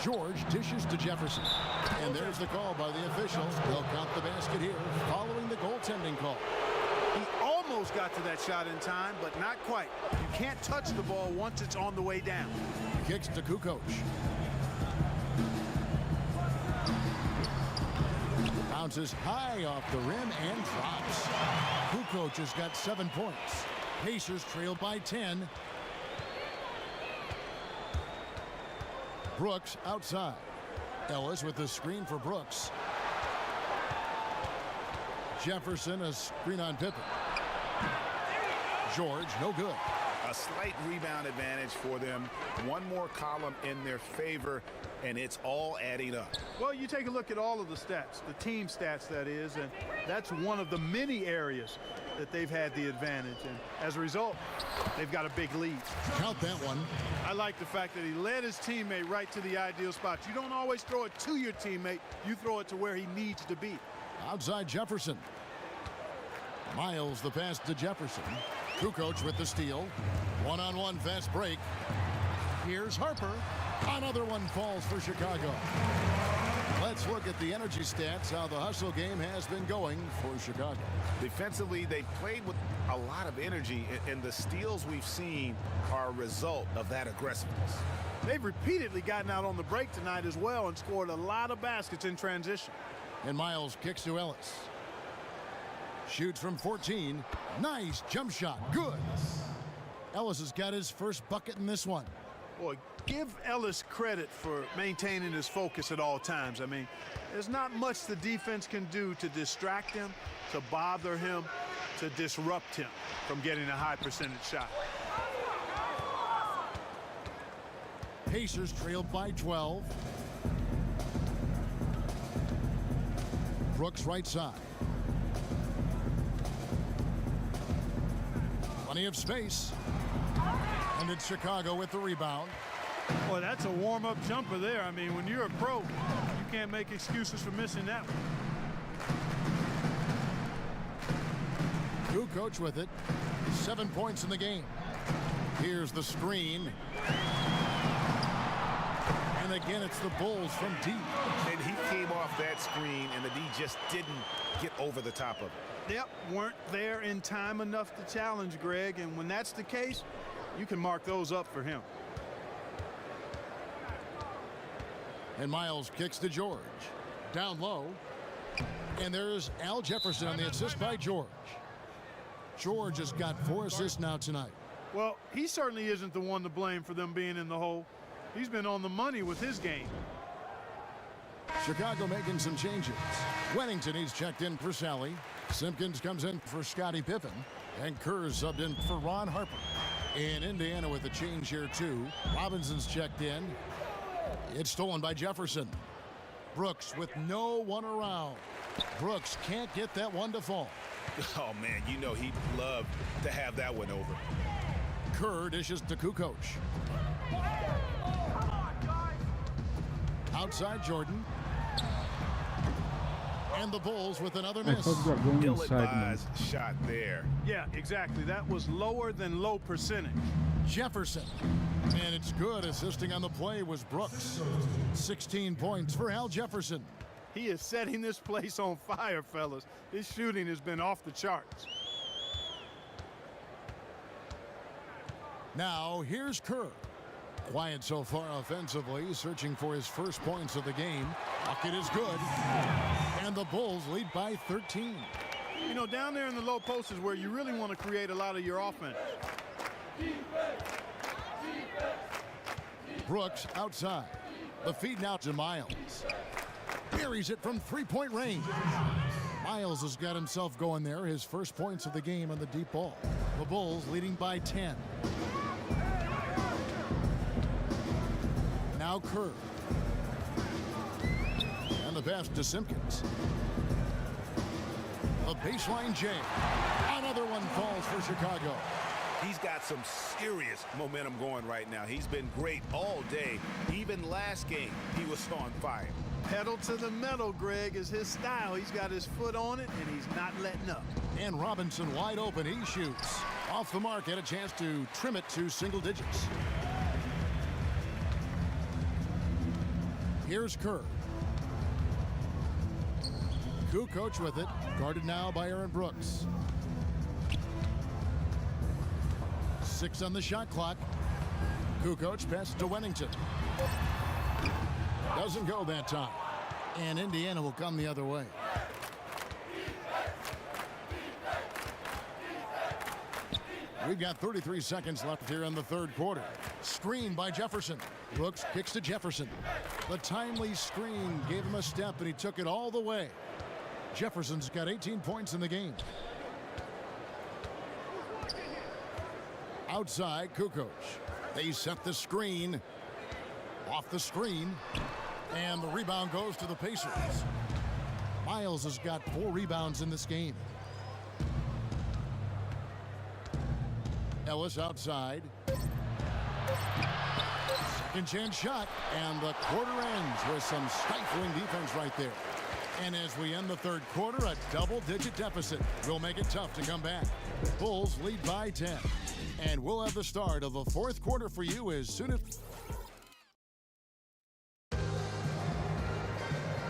George dishes to Jefferson. And there's the call by the officials. They'll count the basket here following the goaltending call. He almost got to that shot in time, but not quite. You can't touch the ball once it's on the way down. Kicks to Kukoc. Bounces high off the rim and drops. Kukoc has got 7 points. Pacers trail by 10. Brooks outside. Ellis with the screen for Brooks. Jefferson a screen on Pippen. George no good. A slight rebound advantage for them. One more column in their favor, and it's all adding up. Well, you take a look at all of the stats, the team stats that is, and that's one of the many areas that they've had the advantage. And as a result, they've got a big lead. Count that one. I like the fact that he led his teammate right to the ideal spot. You don't always throw it to your teammate. You throw it to where he needs to be. Outside Jefferson. Miles the pass to Jefferson. Kukoc with the steal. One-on-one fast break. Here's Harper. Another one falls for Chicago. Let's look at the energy stats, how the hustle game has been going for Chicago. Defensively, they've played with a lot of energy, and the steals we've seen are a result of that aggressiveness. They've repeatedly gotten out on the break tonight as well and scored a lot of baskets in transition. And Miles kicks to Ellis. Shoots from 14. Nice jump shot. Good. Ellis has got his first bucket in this one. Boy, give Ellis credit for maintaining his focus at all times. I mean, there's not much the defense can do to distract him, to bother him, to disrupt him from getting a high percentage shot. Pacers trailed by 12. Brooks right side. Plenty of space. And it's Chicago with the rebound. Boy, that's a warm-up jumper there. I mean, when you're a pro, you can't make excuses for missing that one. Kukoc with it. 7 points in the game. Here's the screen. And again, it's the Bulls from deep. And he came off that screen, and the D just didn't get over the top of it. Yep, weren't there in time enough to challenge Greg, and when that's the case, you can mark those up for him. And Miles kicks to George. Down low. And there's Al Jefferson on the assist by George. George has got 4 assists now tonight. Well, he certainly isn't the one to blame for them being in the hole. He's been on the money with his game. Chicago making some changes. Wennington, he's checked in for Sally. Simpkins comes in for Scottie Pippen. And Kerr subbed in for Ron Harper. In Indiana with a change here too. Robinson's checked in. It's stolen by Jefferson. Brooks with no one around. Brooks can't get that one to fall. Oh, man, you know he'd love to have that one over. Kerr dishes to Kukoc. Outside Jordan. And the Bulls with another I miss. thought we were going inside, man. Ill-advised shot there. Yeah, exactly. That was lower than low percentage. Jefferson. And it's good. Assisting on the play was Brooks. 16 points for Al Jefferson. He is setting this place on fire, fellas. His shooting has been off the charts. Now here's Kerr. Quiet so far offensively, searching for his first points of the game. Bucket is good. And the Bulls lead by 13. You know, down there in the low post is where you really want to create a lot of your offense. Brooks outside. The feed now to Miles. Buries it from three-point range. Miles has got himself going there. His first points of the game on the deep ball. The Bulls leading by 10. Now Kerr. And the pass to Simpkins. A baseline J. Another one falls for Chicago. He's got some serious momentum going right now. He's been great all day. Even last game, he was on fire. Pedal to the metal, Greg, is his style. He's got his foot on it, and he's not letting up. And Robinson wide open. He shoots. Off the mark, had a chance to trim it to single digits. Here's Kerr. Kukoc with it. Guarded now by Aaron Brooks. 6 on the shot clock. Kukoc passes to Wennington. Doesn't go that time. And Indiana will come the other way. We've got 33 seconds left here in the third quarter. Screen by Jefferson. Brooks kicks to Jefferson. The timely screen gave him a step, and he took it all the way. Jefferson's got 18 points in the game. Outside, Kukoc. They set the screen. Off the screen. And the rebound goes to the Pacers. Miles has got 4 rebounds in this game. Ellis outside. Second chance shot. And the quarter ends with some stifling defense right there. And as we end the third quarter, a double-digit deficit will make it tough to come back. Bulls lead by 10. And we'll have the start of the fourth quarter for you as soon as...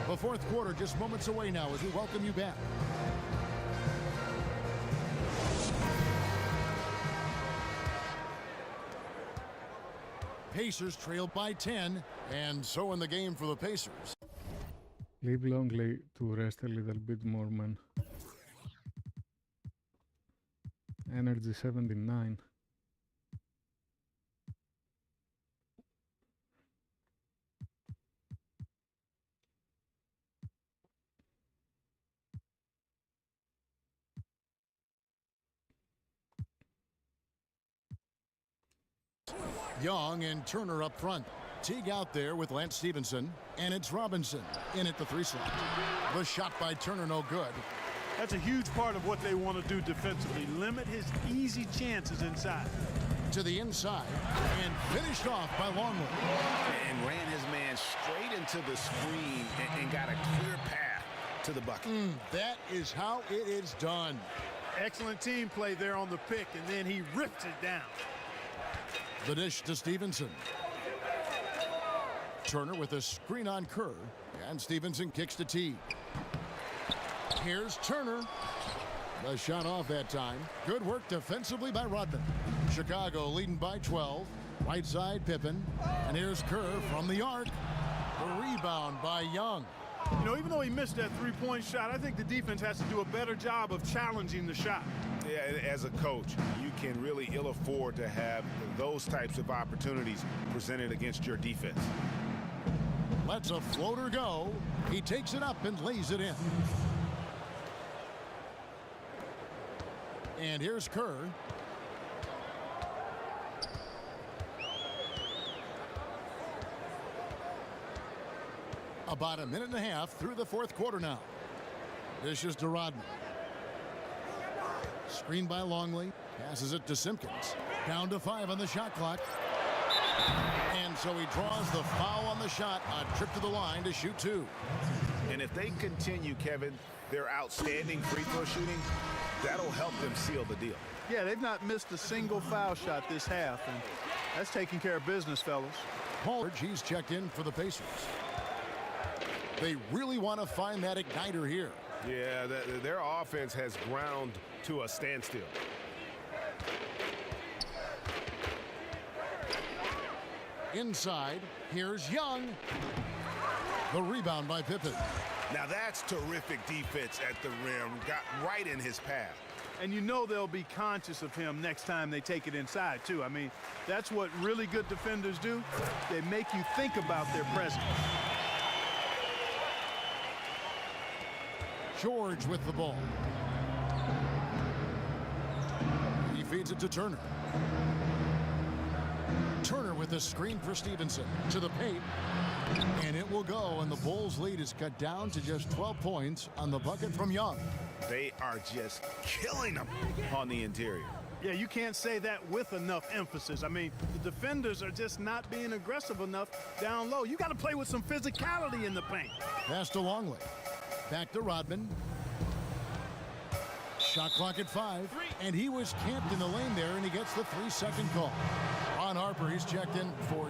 The fourth quarter just moments away now as we welcome you back. Pacers trail by 10, and so in the game for the Pacers. Leave Longley to rest a little bit more, man. Energy 79. Young and Turner up front. Teague out there with Lance Stevenson, and it's Robinson in at the 3 slot. The shot by Turner no good. That's a huge part of what they want to do defensively. Limit his easy chances inside. To the inside, and finished off by Longley. And ran his man straight into the screen and got a clear path to the bucket. That is how it is done. Excellent team play there on the pick, and then he rips it down. The dish to Stevenson. Turner with a screen on Kerr, and Stevenson kicks to Teague. Here's Turner. The shot off that time. Good work defensively by Rodman. Chicago leading by 12. Right side Pippen. And here's Kerr from the arc. The rebound by Young. You know, even though he missed that three-point shot, I think the defense has to do a better job of challenging the shot. Yeah, as a coach, you can really ill afford to have those types of opportunities presented against your defense. Lets a floater go. He takes it up and lays it in. And here's Kerr. About a minute and a half through the 4th quarter now. This is to Rodman. Screen by Longley. Passes it to Simpkins. Down to 5 on the shot clock. And so he draws the foul on the shot. A trip to the line to shoot 2. And if they continue, Kevin, their outstanding free throw shooting, that'll help them seal the deal. Yeah, they've not missed a single foul shot this half, and that's taking care of business, fellas. Paul, he's checked in for the Pacers. They really want to find that igniter here. Yeah, their offense has ground to a standstill. Inside, here's Young. The rebound by Pippen. Now that's terrific defense at the rim. Got right in his path. And you know they'll be conscious of him next time they take it inside, too. I mean, that's what really good defenders do. They make you think about their presence. George with the ball. He feeds it to Turner. Turner with a screen for Stevenson to the paint. And it will go, and the Bulls' lead is cut down to just 12 points on the bucket from Young. They are just killing them on the interior. Yeah, you can't say that with enough emphasis. I mean, the defenders are just not being aggressive enough down low. You got to play with some physicality in the paint. Pass to Longley. Back to Rodman. Shot clock at 5, and he was camped in the lane there, and he gets the 3-second call. Ron Harper, he's checked in for...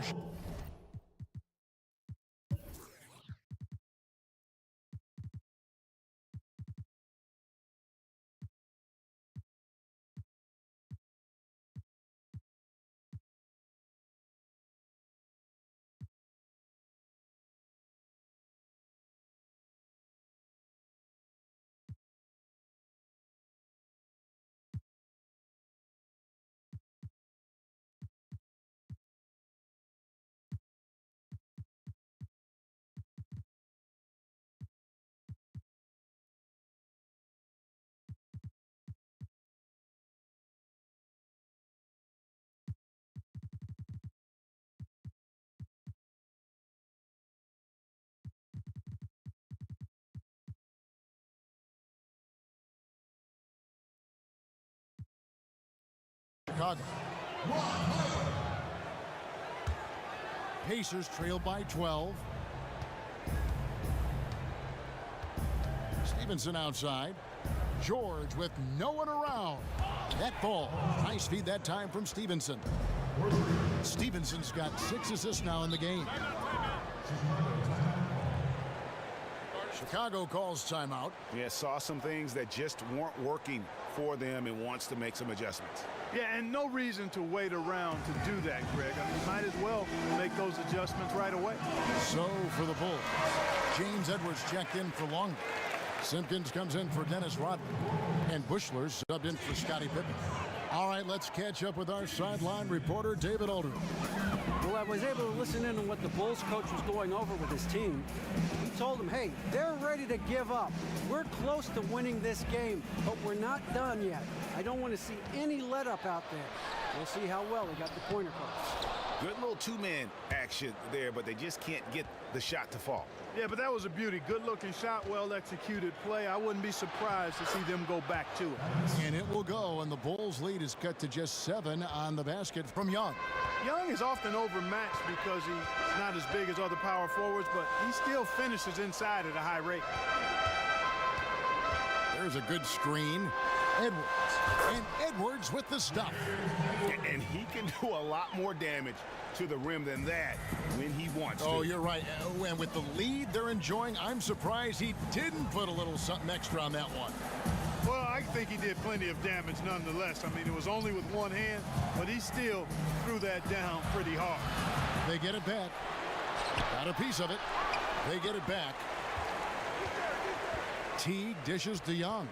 Chicago. Pacers trail by 12. Stevenson outside. George with no one around. That ball. Nice feed that time from Stevenson. Stevenson's got 6 assists now in the game. Chicago calls timeout. Yeah, saw some things that just weren't working for them and wants to make some adjustments. Yeah, and no reason to wait around to do that, Greg. I mean, you might as well make those adjustments right away. So for the Bulls, James Edwards checked in for Longley. Simpkins comes in for Dennis Rodman. And Bushler subbed in for Scottie Pippen. All right, let's catch up with our sideline reporter, David Aldridge. Well, I was able to listen in on what the Bulls coach was going over with his team. He told them, hey, they're ready to give up. We're close to winning this game, but we're not done yet. I don't want to see any let up out there. We'll see how well he got the pointer calls. Good little two-man action there, but they just can't get the shot to fall. Yeah, but that was a beauty. Good-looking shot, well-executed play. I wouldn't be surprised to see them go back to it. And it will go, and the Bulls' lead is cut to just 7 on the basket from Young. Young is often overmatched because he's not as big as other power forwards, but he still finishes inside at a high rate. There's a good screen. Edwards. And Edwards with the stuff. And he can do a lot more damage to the rim than that when he wants to. Oh, you're right. And with the lead they're enjoying, I'm surprised he didn't put a little something extra on that one. Well, I think he did plenty of damage nonetheless. I mean, it was only with one hand, but he still threw that down pretty hard. They get it back. Got a piece of it. They get it back. Teague dishes to Young.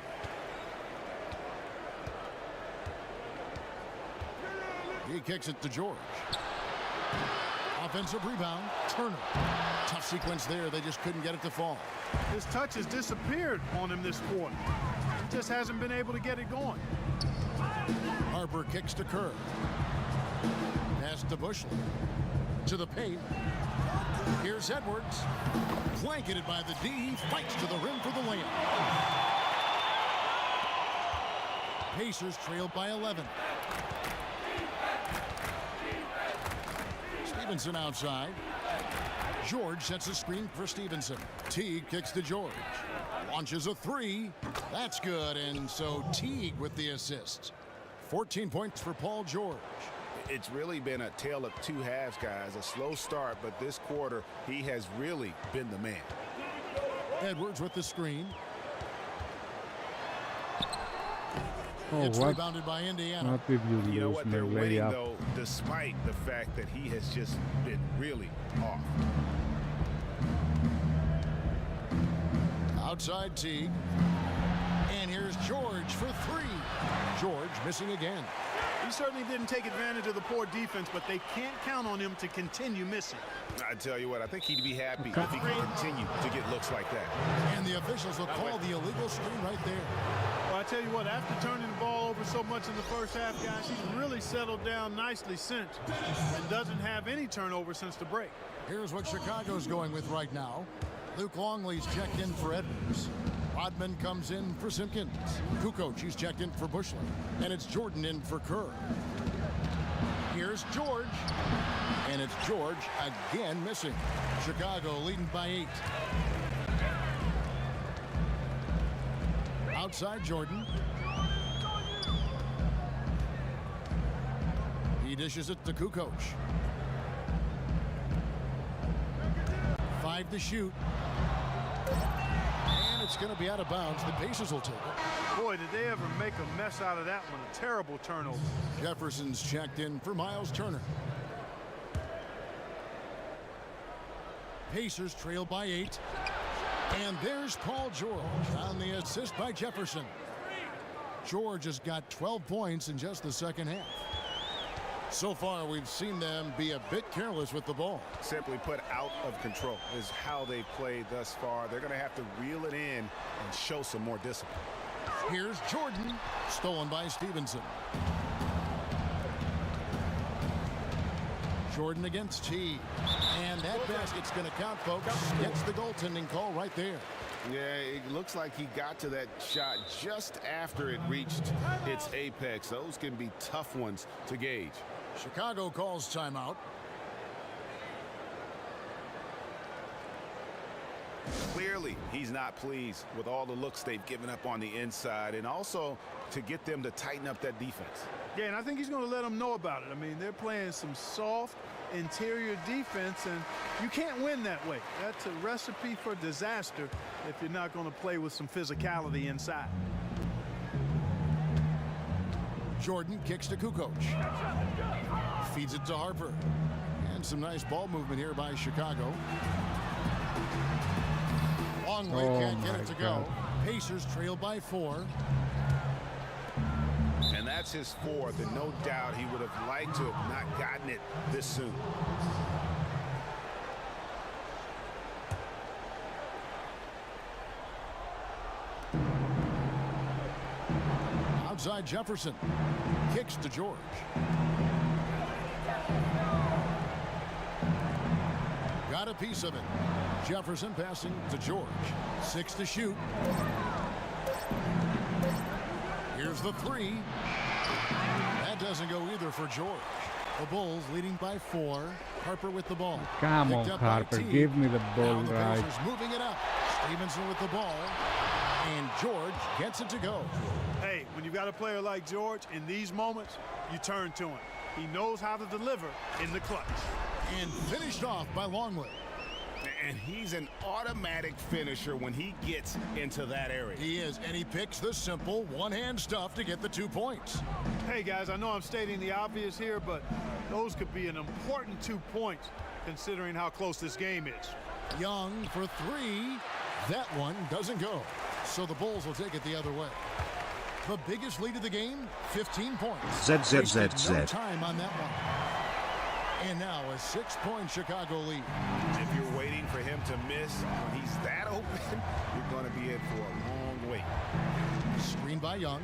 He kicks it to George. Offensive rebound. Turner. Tough sequence there. They just couldn't get it to fall. His touch has disappeared on him this quarter. He just hasn't been able to get it going. Harper kicks to Kerr. Pass to Bushley. To the paint. Here's Edwards. Blanketed by the D. He fights to the rim for the layup. Pacers trailed by 11. Stevenson outside. George sets a screen for Stevenson. Teague kicks to George. Launches a three. That's good. And so Teague with the assist. 14 points for Paul George. It's really been a tale of two halves, guys. A slow start, but this quarter, he has really been the man. Edwards with the screen. Oh, It's what? rebounded by Indiana. What did you You know lose, what? my They're winning, layup? though, despite the fact that he has just been really off. Outside Teague. And here's George for three. George missing again. He certainly didn't take advantage of the poor defense, but they can't count on him to continue missing. I tell you what, I think he'd be happy if he could continue to get looks like that. And the officials will call the illegal screen right there. Well, I tell you what, after turning the ball over so much in the first half, guys, he's really settled down nicely since and doesn't have any turnover since the break. Here's what Chicago's going with right now. Luke Longley's checked in for Edwards. Rodman comes in for Simpkins. Kukoc, he's checked in for Bushley. And it's Jordan in for Kerr. Here's George. And it's George again missing. Chicago leading by 8. Outside Jordan. He dishes it to Kukoc. 5 to shoot. And it's going to be out of bounds. The Pacers will take it. Boy, did they ever make a mess out of that one. A terrible turnover. Jefferson's checked in for Miles Turner. Pacers trail by 8. And there's Paul George on the assist by Jefferson. George has got 12 points in just the second half. So far, we've seen them be a bit careless with the ball. Simply put, out of control is how they played thus far. They're going to have to reel it in and show some more discipline. Here's Jordan, stolen by Stevenson. Jordan against T. And that basket's going to count, folks. Gets the goaltending call right there. Yeah, it looks like he got to that shot just after it reached its apex. Those can be tough ones to gauge. Chicago calls timeout. Clearly, he's not pleased with all the looks they've given up on the inside, and also to get them to tighten up that defense. Yeah, and I think he's going to let them know about it. I mean, they're playing some soft interior defense, and you can't win that way. That's a recipe for disaster if you're not going to play with some physicality inside. Jordan kicks to Kukoc. Feeds it to Harper. And some nice ball movement here by Chicago. Longley can't get it to go. Pacers trail by 4. And that's his fourth, and no doubt he would have liked to have not gotten it this soon. Outside Jefferson. Kicks to George. Got a piece of it. Jefferson passing to George. 6 to shoot. Here's the 3. That doesn't go either for George. The Bulls leading by 4. Harper with the ball. Come on, Harper, give me the ball now the right. Pacers moving it up. Stevenson with the ball. And George gets it to go. Hey, when you've got a player like George, in these moments, you turn to him. He knows how to deliver in the clutch. And finished off by Longley. And he's an automatic finisher when he gets into that area. He is, and he picks the simple one-hand stuff to get the 2 points. Hey, guys, I know I'm stating the obvious here, but those could be an important 2 points considering how close this game is. Young for 3. That one doesn't go. So the Bulls will take it the other way. The biggest lead of the game, 15 points. ZZZZ. No time on that one. And now a 6-point Chicago lead. If you're waiting for him to miss when he's that open, you're going to be in for a long wait. Screen by Young.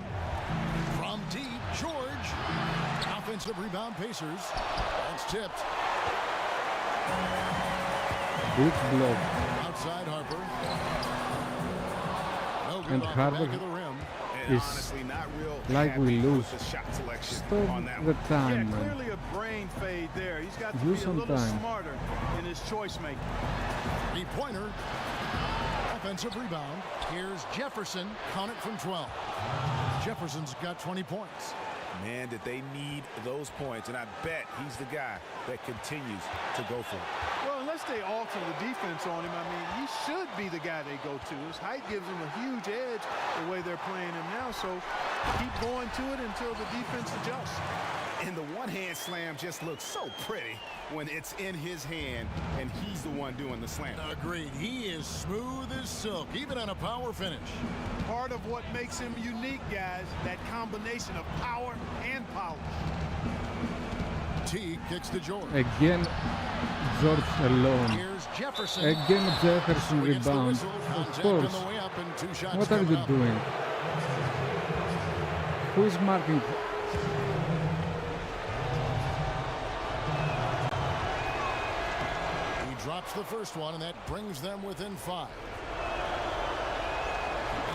From deep, George. Offensive rebound, Pacers. That's tipped. Big block. Outside Harper. No good And off Harper the back of the rim. And is honestly, not real like we happy lose. with the shot selection Stop on that the one. time, Yeah, man. clearly a brain fade there. He's got to Use be a some little time. smarter in his choice making. 3-pointer. Offensive rebound. Here's Jefferson. Count it from 12. Jefferson's got 20 points. Man, did they need those points, and I bet he's the guy that continues to go for it. Well, unless they alter the defense on him, I mean, he should be the guy they go to. His height gives him a huge edge the way they're playing him now, so keep going to it until the defense adjusts. And the one-hand slam just looks so pretty when it's in his hand and he's the one doing the slam. Agreed. He is smooth as silk, even on a power finish. Part of what makes him unique, guys, that combination of power and polish. T kicks to George. Again, George alone. Here's Jefferson. Again, Jefferson Gets the rebound. whistle. Of Contact course. on the way up and 2 shots What are coming you up. doing? Who is marking? He drops the first one, and that brings them within 5.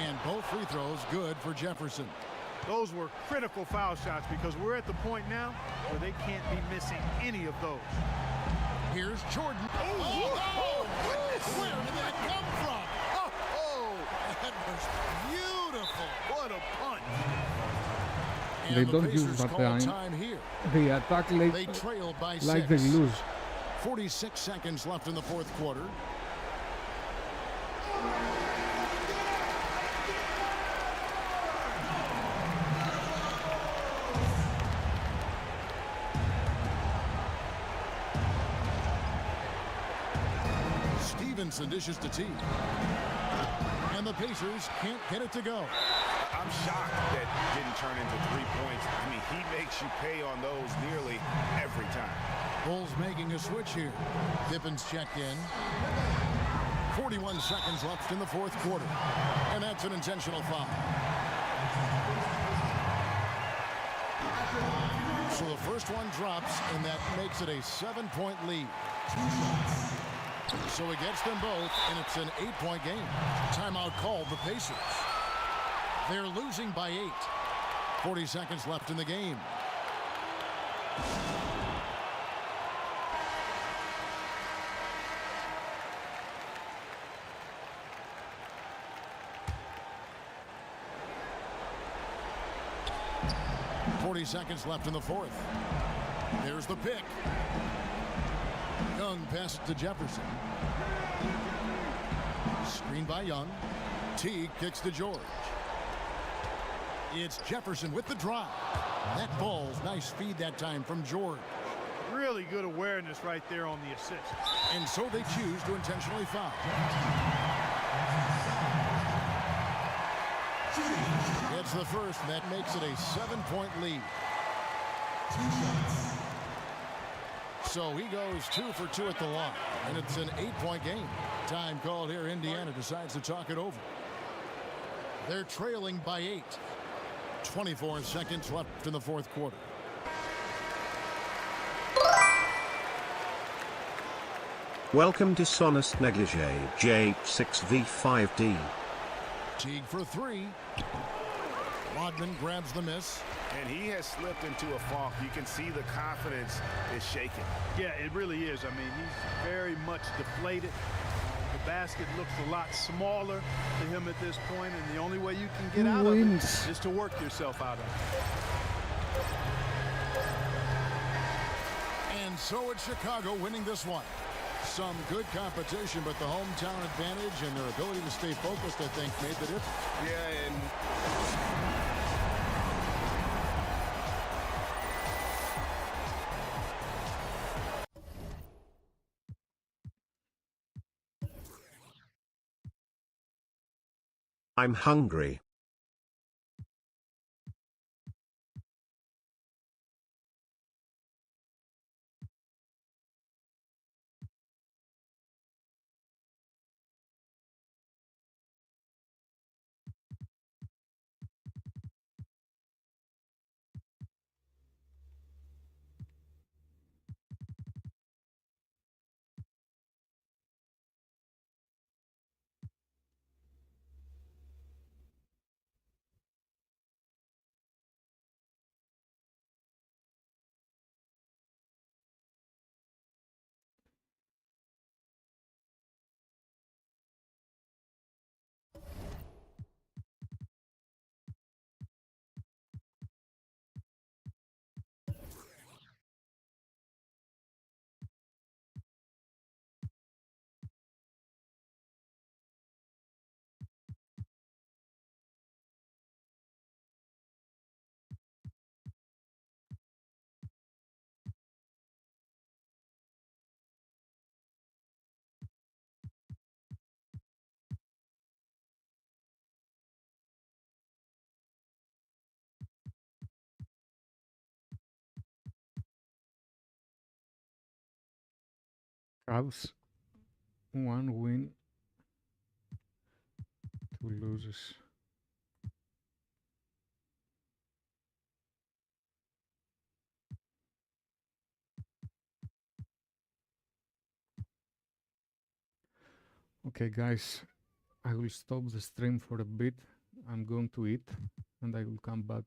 And both free throws good for Jefferson. Those were critical foul shots because we're at the point now where they can't be missing any of those. Here's Jordan. Oh, goodness. Where did that come from? Oh, that was beautiful. What a punch. And They the don't use Pacers that call time. here. They attack late, They trail by 6. like they lose. 46 seconds left in the 4th quarter. Stevenson dishes to T. And the Pacers can't get it to go. I'm shocked that didn't turn into 3 points. I mean, he makes you pay on those nearly every time. Bulls making a switch here. Pippin's checked in. 41 seconds left in the 4th quarter. And that's an intentional foul. So the first one drops, and that makes it a 7-point lead. So he gets them both, and it's an 8-point game. Timeout called the Pacers. They're losing by 8. 40 seconds left in the game. Seconds left in the 4th. There's the pick. Young passes to Jefferson. Screen by Young. T kicks to George. It's Jefferson with the drive. That ball's nice feed that time from George. Really good awareness right there on the assist. And so they choose to intentionally foul. Gets the first, and that makes it a 7-point lead. So he goes 2 for 2 at the line, and it's an 8-point game. Time called here. Indiana decides to talk it over. They're trailing by 8. 24 seconds left in the fourth quarter. Welcome to Sonus Negligee J6V5D. Teague for 3. Rodman grabs the miss. And he has slipped into a funk. You can see the confidence is shaking. Yeah, it really is. I mean, he's very much deflated. The basket looks a lot smaller to him at this point, and the only way you can get out of it is to work yourself out of it. And so it's Chicago winning this one. Some good competition, but the hometown advantage and their ability to stay focused, I think, made the difference. Yeah, and I'm hungry. Cavs, 1 win, 2 losses. Okay, guys, I will stop the stream for a bit. I'm going to eat and I will come back.